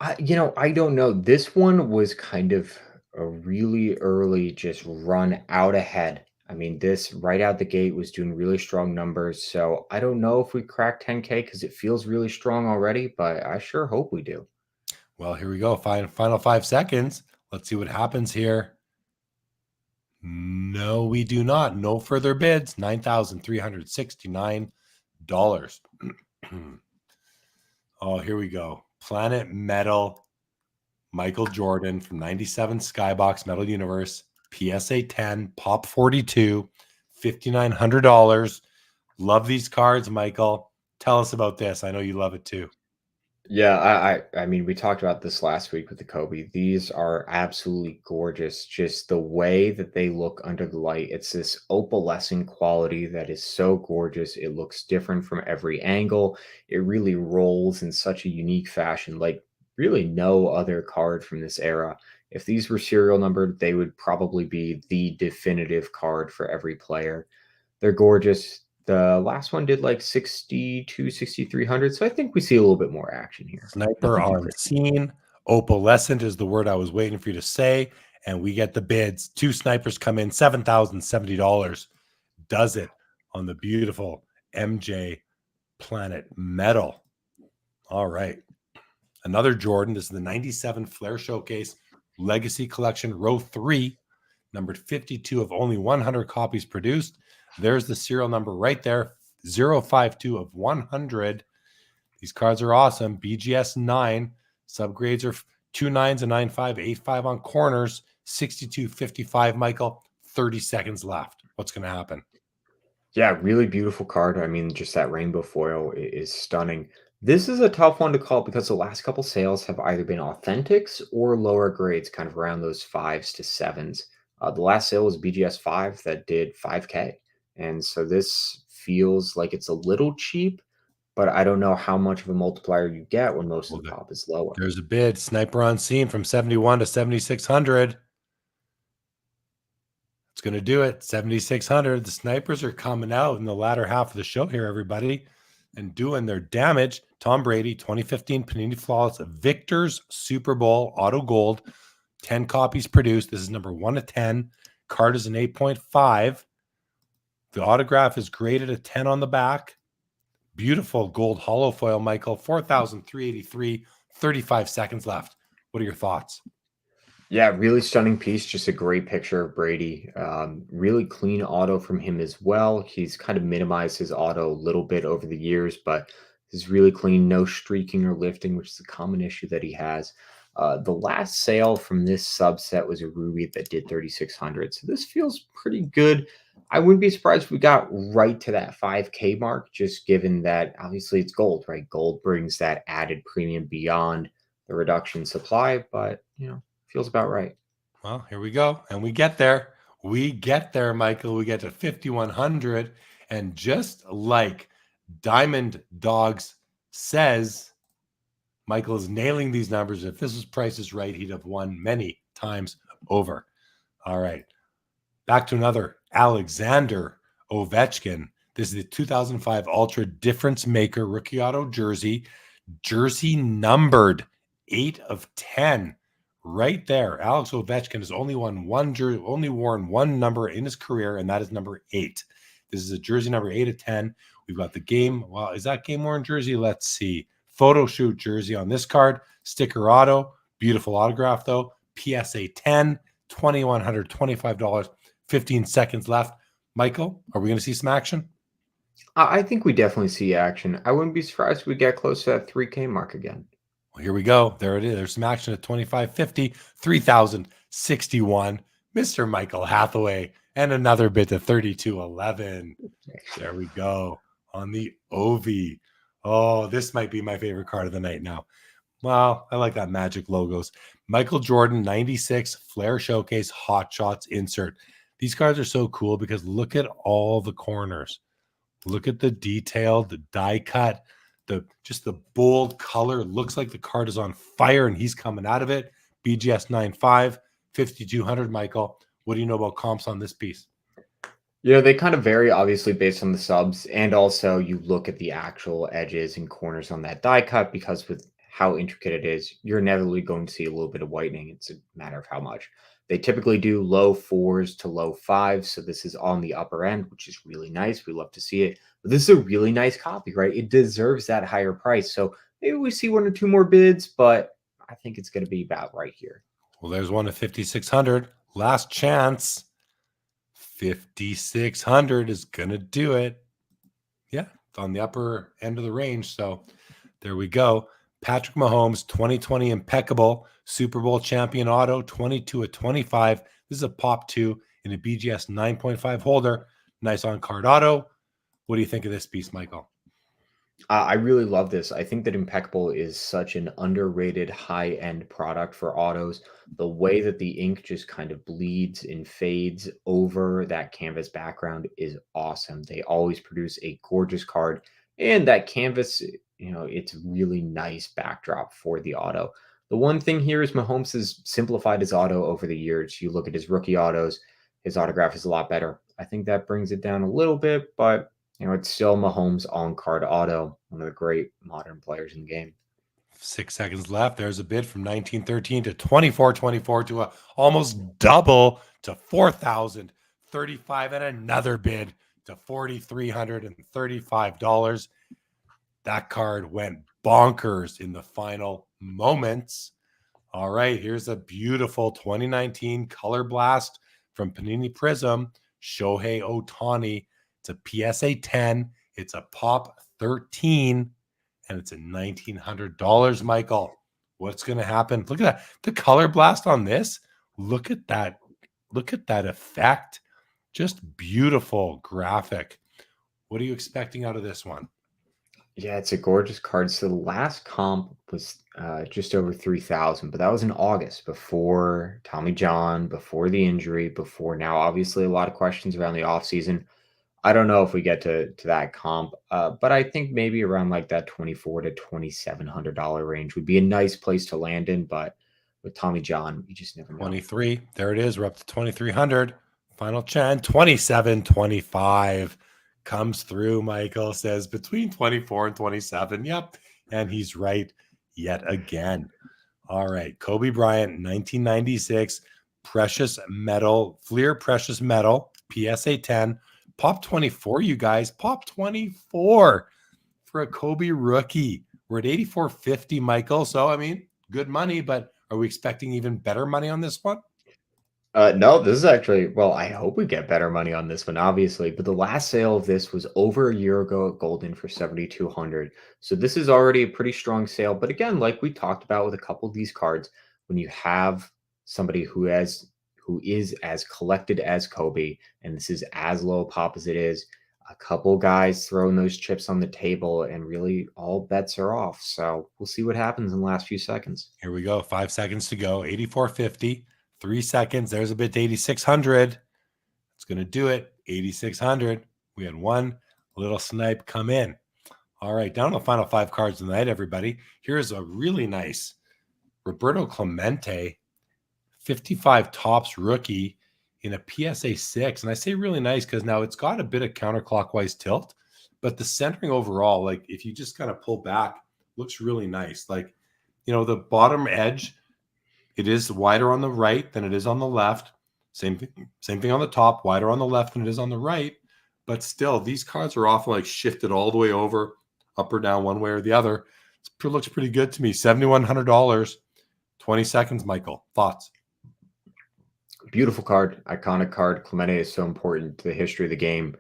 I don't know. This one was kind of a really early just run out ahead. I mean, this right out the gate was doing really strong numbers. So I don't know if we crack 10K because it feels really strong already, but I sure hope we do. Well, here we go. Final 5 seconds. Let's see what happens here. No, we do not. No further bids. $9,369. Oh, here we go. Planet Metal, Michael Jordan from 97 Skybox Metal Universe, PSA 10, Pop 42, $5,900. Love these cards, Michael. Tell us about this. I know you love it too. Yeah, I mean, we talked about this last week with the Kobe. These are absolutely gorgeous. Just the way that they look under the light. It's this opalescent quality that is so gorgeous. It looks different from every angle. It really rolls in such a unique fashion, like really no other card from this era. If these were serial numbered, they would probably be the definitive card for every player. They're gorgeous. The last one did like 62, 6,300. So I think we see a little bit more action here. Sniper on scene. Opalescent is the word I was waiting for you to say. And we get the bids. 2 snipers come in, $7,070. Does it on the beautiful MJ Planet Metal. All right. Another Jordan. This is the 97 Flair Showcase Legacy Collection, row 3, numbered 52 of only 100 copies produced. There's the serial number right there, 052 of 100. These cards are awesome. BGS 9. Subgrades are 2 9s, a 9.5, 8.5 on corners, 62.55. Michael, 30 seconds left. What's going to happen? Yeah, really beautiful card. I mean, just that rainbow foil is stunning. This is a tough one to call because the last couple sales have either been authentics or lower grades, kind of around those 5s to 7s. The last sale was BGS 5 that did 5K. And so this feels like it's a little cheap, but I don't know how much of a multiplier you get when most of the pop is lower. There's a bid. Sniper on scene from 71 to 7,600. It's going to do it. 7,600. The snipers are coming out in the latter half of the show here, everybody, and doing their damage. Tom Brady, 2015 Panini Flawless Victor's Super Bowl Auto Gold. 10 copies produced. This is number 1 of 10. Card is an 8.5. The autograph is graded a 10 on the back. Beautiful gold hollow foil, Michael. 4,383, 35 seconds left. What are your thoughts? Yeah, really stunning piece. Just a great picture of Brady. Really clean auto from him as well. He's kind of minimized his auto a little bit over the years, but this is really clean. No streaking or lifting, which is a common issue that he has. The last sale from this subset was a Ruby that did 3,600. So this feels pretty good. I wouldn't be surprised if we got right to that 5K mark, just given that obviously it's gold, right? Gold brings that added premium beyond the reduction supply, but feels about right. Well, here we go. And we get there. We get there, Michael. We get to 5,100. And just like Diamond Dogs says, Michael is nailing these numbers. If this was Price is Right, he'd have won many times over. All right. Back to another Alexander Ovechkin. This is the 2005 Ultra Difference Maker rookie auto jersey. Jersey numbered 8 of 10. Right there. Alex Ovechkin has only worn one number in his career, and that is number 8. This is a jersey number 8 of 10. We've got the game. Well, is that game worn jersey? Let's see. Photo shoot jersey on this card. Sticker auto. Beautiful autograph, though. PSA 10, $2,125. 15 seconds left. Michael, are we going to see some action? I think we definitely see action. I wouldn't be surprised if we get close to that 3K mark again. Well, here we go. There it is. There's some action at 2,550, 3,061. Mr. Michael Hathaway, and another bid to 3,211. There we go on the Ovi. Oh, this might be my favorite card of the night now. Well, I like that Magic logos. Michael Jordan 96 Flair Showcase Hot Shots insert. These cards are so cool because look at all the corners. Look at the detail, the die cut, just the bold color. It looks like the card is on fire and he's coming out of it. BGS 95, 5,200, Michael. What do you know about comps on this piece? They kind of vary, obviously, based on the subs. And also, you look at the actual edges and corners on that die cut, because with how intricate it is, you're inevitably going to see a little bit of whitening. It's a matter of how much. They typically do low 4s to low 5s. So this is on the upper end, which is really nice. We love to see it. But this is a really nice copy, right? It deserves that higher price. So maybe we see 1 or 2 more bids, but I think it's going to be about right here. Well, there's one at 5,600. Last chance. 5,600 is going to do it. Yeah, it's on the upper end of the range. So there we go. Patrick Mahomes, 2020 impeccable Super Bowl champion auto, 22 of 25. This is a pop 2 in a BGS 9.5 holder. Nice on-card auto. What do you think of this piece, Michael? I really love this. I think that Impeccable is such an underrated high-end product for autos. The way that the ink just kind of bleeds and fades over that canvas background is awesome. They always produce a gorgeous card, and that canvas, it's really nice backdrop for the auto. The one thing here is Mahomes has simplified his auto over the years. You look at his rookie autos, his autograph is a lot better. I think that brings it down a little bit, but it's still Mahomes on-card auto, one of the great modern players in the game. 6 seconds left. There's a bid from 1913 to 2424 to almost double to 4,035, and another bid to $4,335. That card went bonkers in the final moments. All right, here's a beautiful 2019 Color Blast from Panini Prism, Shohei Ohtani. It's a PSA 10. It's a pop 13, and it's a $1,900, Michael. What's going to happen? Look at that. The Color Blast on this. Look at that. Look at that effect. Just beautiful graphic. What are you expecting out of this one? Yeah, it's a gorgeous card. So the last comp was just over 3,000, but that was in August, before Tommy John, before the injury, before now, obviously, a lot of questions around the offseason. I don't know if we get to that comp, but I think maybe around like that $2,400 to $2,700 range would be a nice place to land in. But with Tommy John, you just never know. 23. There it is. We're up to 2,300. Final chance. 27.25 comes through. Michael says between 24 and 27. Yep. And he's right yet again. All right. Kobe Bryant, 1996, precious metal, Fleer precious metal, PSA 10, pop 24, you guys, pop 24 for a Kobe rookie. We're at 84.50, Michael. So, I mean, good money, but are we expecting even better money on this one? No, this is actually, well, I hope we get better money on this one, obviously. But the last sale of this was over a year ago at Golden for 7,200. So this is already a pretty strong sale. But again, like we talked about with a couple of these cards, when you have somebody who is as collected as Kobe, and this is as low pop as it is, a couple guys throwing those chips on the table, and really all bets are off. So we'll see what happens in the last few seconds. Here we go. 5 seconds to go. 84.50. 3 seconds. There's a bid to 8,600. It's going to do it. 8,600. We had one little snipe come in. All right. Down to the final 5 cards of the night, everybody. Here's a really nice Roberto Clemente 55 tops rookie in a PSA 6. And I say really nice because now it's got a bit of counterclockwise tilt, but the centering overall, like if you just kind of pull back, looks really nice. Like, the bottom edge, it is wider on the right than it is on the left. Same thing on the top, wider on the left than it is on the right. But still, these cards are often like shifted all the way over, up or down one way or the other. It looks pretty good to me. $7,100, 20 seconds, Michael. Thoughts? Beautiful card, iconic card. Clemente is so important to the history of the game.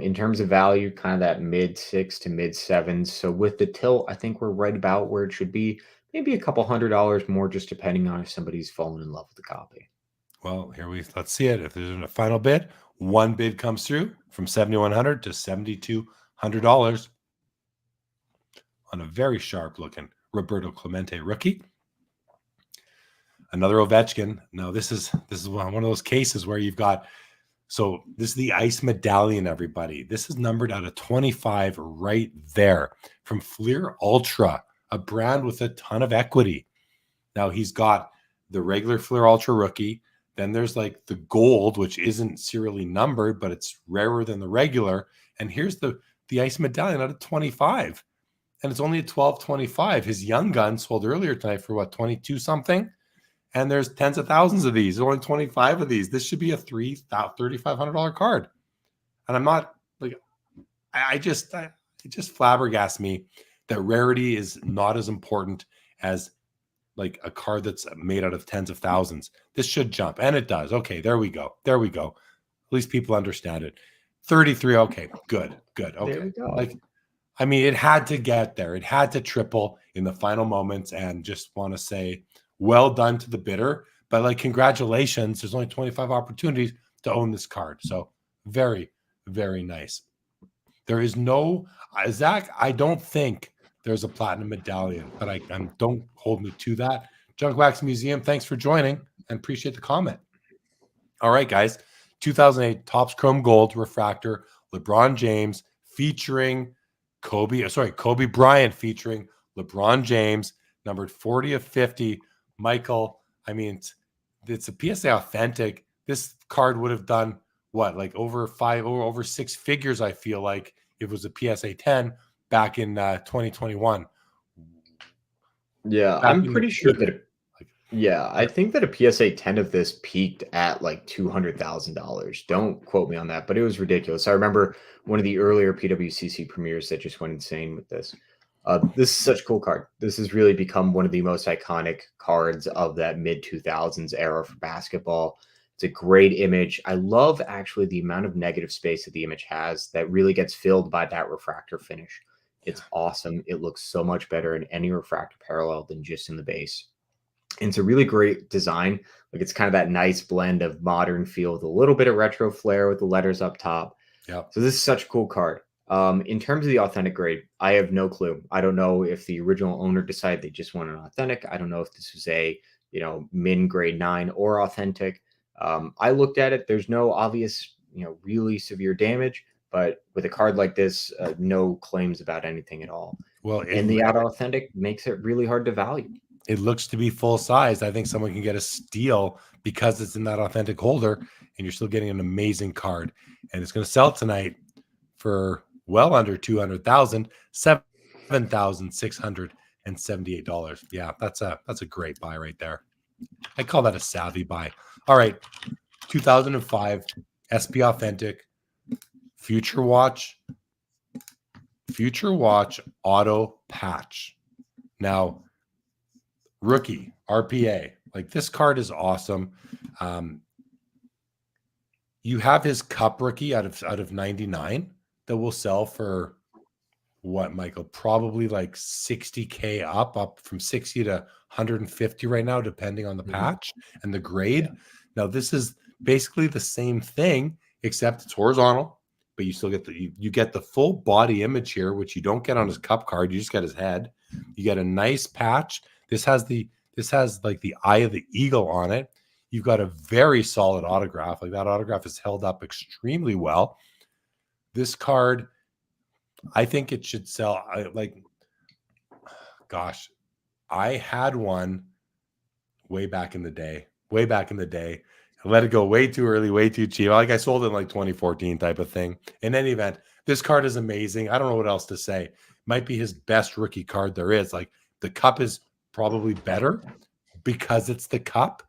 In terms of value, kind of that mid-6 to mid-7s. So with the tilt, I think we're right about where it should be. Maybe a couple $100 more, just depending on if somebody's fallen in love with the copy. Well, let's see it. If there's a final bid, one bid comes through from $7,100 to $7,200 on a very sharp-looking Roberto Clemente rookie. Another Ovechkin. Now, this is one of those cases where you've got. So this is the Ice Medallion, everybody. This is numbered out of 25 right there from Fleer Ultra, a brand with a ton of equity. Now he's got the regular Fleer Ultra rookie. Then there's like the gold, which isn't serially numbered, but it's rarer than the regular. And here's the Ice Medallion out of 25. And it's only a $12.25. His Young Gun sold earlier tonight for what, 22 something? And there's tens of thousands of these. There's only 25 of these. This should be a $3,500 card. And I'm not like, it just flabbergasts me that rarity is not as important as like a card that's made out of tens of thousands. This should jump, and it does. Okay, there we go. At least people understand it. 33. Okay, good. Okay, there we go. Like, I mean, it had to get there. It had to triple in the final moments, and just want to say, well done to the bidder. But like, congratulations. There's only 25 opportunities to own this card. So very, very nice. There is no, Zach, I don't think there's a platinum medallion, but I don't hold me to that. Junk Wax Museum, thanks for joining and appreciate the comment. All right, guys. 2008 Topps Chrome Gold Refractor, LeBron James featuring Kobe Bryant featuring LeBron James, numbered 40 of 50. Michael, I mean, it's a PSA authentic. This card would have done what, like over 6 figures, I feel like, if it was a PSA 10 back in 2021. Yeah, I'm pretty sure that. I think that a PSA 10 of this peaked at like $200,000. Don't quote me on that, but it was ridiculous. I remember one of the earlier PWCC premieres that just went insane with this. This is such a cool card. This has really become one of the most iconic cards of that mid-2000s era for basketball. It's a great image. I love actually the amount of negative space that the image has that really gets filled by that refractor finish. It's awesome. It looks so much better in any refractor parallel than just in the base. And it's a really great design. Like, it's kind of that nice blend of modern feel with a little bit of retro flair with the letters up top. Yeah. So this is such a cool card. In terms of the authentic grade, I have no clue. I don't know if the original owner decided they just wanted an authentic. I don't know if this was a, min grade 9 or authentic. I looked at it. There's no obvious, really severe damage, but with a card like this, no claims about anything at all. Well, and the authentic makes it really hard to value. It looks to be full size. I think someone can get a steal because it's in that authentic holder, and you're still getting an amazing card. And it's going to sell tonight for well under 200,000, 7,650. $78. Yeah, that's a great buy right there. I call that a savvy buy. All right, 2005 SP Authentic Future Watch Auto Patch. Now, rookie RPA, like this card is awesome. You have his Cup rookie out of 99 that will sell for what, Michael? Probably like 60K up from 60 to 150 right now, depending on the patch and the grade. Yeah. Now, this is basically the same thing, except it's horizontal, but you still get you get the full body image here, which you don't get on his Cup card. You just get his head. You get a nice patch. This has like the eye of the eagle on it. You've got a very solid autograph. Like that autograph is held up extremely well. This card, I think it should sell. I had one way back in the day. I let it go way too early, way too cheap. Like I sold it in like 2014 type of thing. In any event, this card is amazing. I don't know what else to say. Might be his best rookie card there is. Like the Cup is probably better because it's the Cup,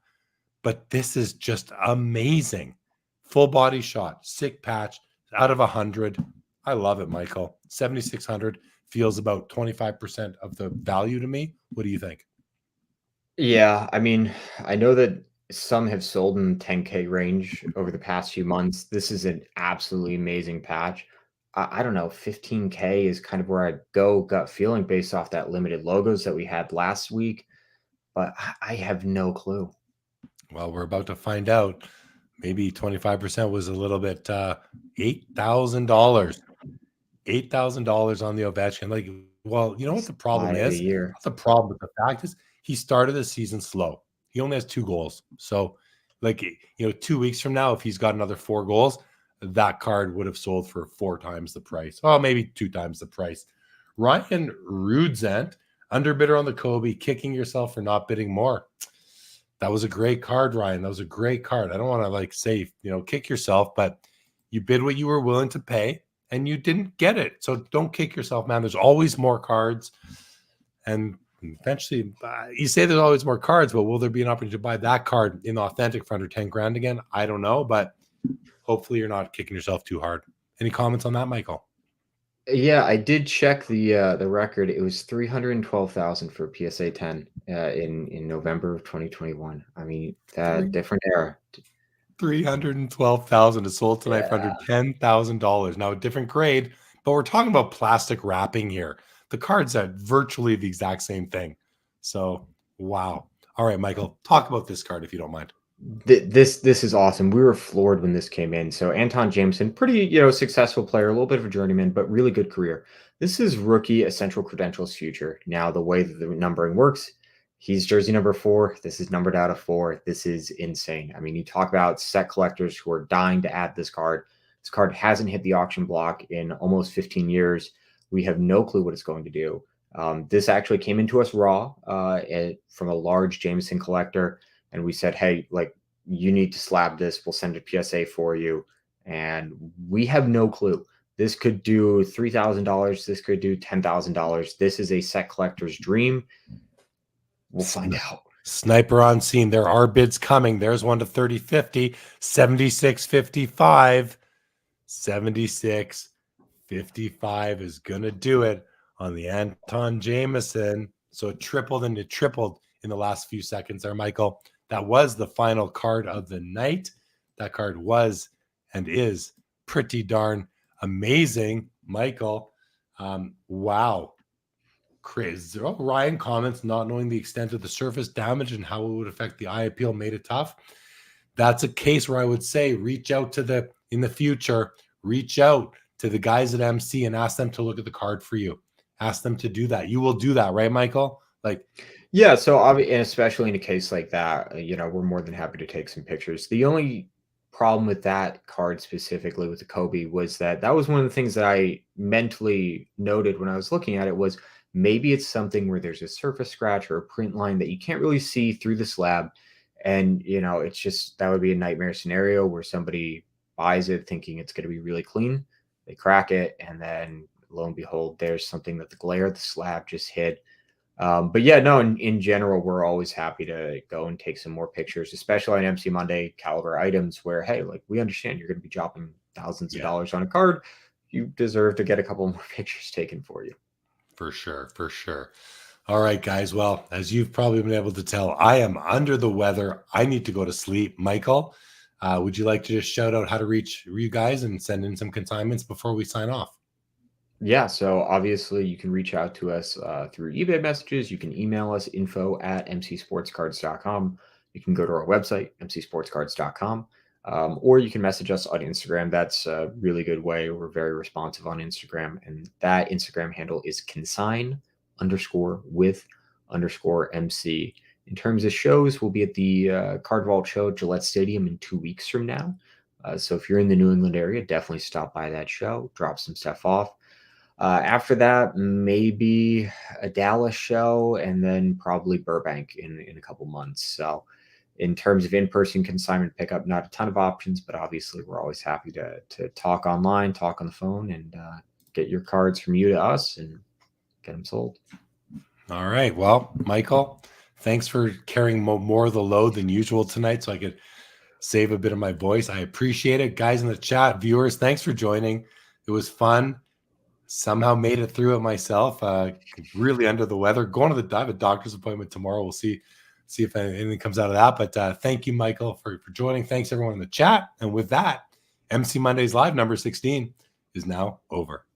but this is just amazing. Full body shot, sick patch, out of 100. I love it, Michael. 7,600 feels about 25% of the value to me. What do you think? Yeah, I mean, I know that some have sold in 10K range over the past few months. This is an absolutely amazing patch. I don't know, 15K is kind of where I'd go gut feeling based off that limited logos that we had last week, but I have no clue. Well, we're about to find out. Maybe 25% was a little bit $8,000. $8,000 on the Ovechkin. Like, well, you know what the problem is? The problem with the fact is he started the season slow. He only has 2 goals. So, like, 2 weeks from now, if he's got another 4 goals, that card would have sold for 4 times the price. Oh, maybe 2 times the price. Ryan Rudzent, underbidder on the Kobe, kicking yourself for not bidding more. That was a great card, Ryan. That was a great card. I don't want to say, kick yourself, but you bid what you were willing to pay and you didn't get it. So don't kick yourself, man. There's always more cards. And eventually, you say there's always more cards, but will there be an opportunity to buy that card in Authentic for under 10 grand again? I don't know, but hopefully you're not kicking yourself too hard. Any comments on that, Michael? Yeah, I did check the record. It was 312,000 for PSA 10 in November of 2021. I mean, that different era. 312,000 is sold tonight for under $10,000. Now a different grade, but we're talking about plastic wrapping here. The card's at virtually the exact same thing. So, wow. All right, Michael, talk about this card if you don't mind. This is awesome. We were floored when this came in. So Anton Jameson, pretty successful player, a little bit of a journeyman, but really good career. This is rookie Essential Credentials Future. Now the way that the numbering works, he's jersey number 4. This is numbered out of 4. This is insane. I mean, you talk about set collectors who are dying to add this card. This card hasn't hit the auction block in almost 15 years. We have no clue what it's going to do. This actually came into us raw from a large Jameson collector. And we said, hey, you need to slab this. We'll send a PSA for you. And we have no clue. This could do $3,000. This could do $10,000. This is a set collector's dream. We'll find out. Sniper on scene. There are bids coming. There's one to 30.50, 76.55, 76.55 is going to do it on the Anton Jameson. So it tripled in the last few seconds there, Michael. That was the final card of the night. That card was and is pretty darn amazing, Michael. Wow. Crazy. Ryan comments, not knowing the extent of the surface damage and how it would affect the eye appeal made it tough. That's a case where I would say reach out in the future, reach out to the guys at MC and ask them to look at the card for you. Ask them to do that. You will do that, right, Michael? Yeah, so and especially in a case like that, we're more than happy to take some pictures. The only problem with that card specifically with the Kobe was that was one of the things that I mentally noted when I was looking at it was maybe it's something where there's a surface scratch or a print line that you can't really see through the slab. And, it's just that would be a nightmare scenario where somebody buys it thinking it's going to be really clean. They crack it, and then lo and behold, there's something that the glare of the slab just hit. But yeah, no, in general, we're always happy to go and take some more pictures, especially on MC Monday caliber items where, hey, like we understand you're going to be dropping thousands of dollars on a card. You deserve to get a couple more pictures taken for you. For sure. For sure. All right, guys. Well, as you've probably been able to tell, I am under the weather. I need to go to sleep. Michael, would you like to just shout out how to reach you guys and send in some consignments before we sign off? Yeah, so obviously you can reach out to us through eBay messages. You can email us info@mcsportscards.com. You can go to our website, mcsportscards.com, or you can message us on Instagram. That's a really good way. We're very responsive on Instagram, and that Instagram handle is consign_with_MC. In terms of shows, we'll be at the Card Vault show at Gillette Stadium in 2 weeks from now. So if you're in the New England area, definitely stop by that show, drop some stuff off. After that, maybe a Dallas show, and then probably Burbank in a couple months. So in terms of in-person consignment pickup, not a ton of options, but obviously we're always happy to talk online, talk on the phone, and get your cards from you to us and get them sold. All right. Well, Michael, thanks for carrying more of the load than usual tonight so I could save a bit of my voice. I appreciate it. Guys in the chat, viewers, thanks for joining. It was fun. Somehow made it through it myself. Really under the weather. I have a doctor's appointment tomorrow. We'll see if anything comes out of that. But thank you, Michael, for joining. Thanks everyone in the chat. And with that, MC Mondays Live number 16 is now over.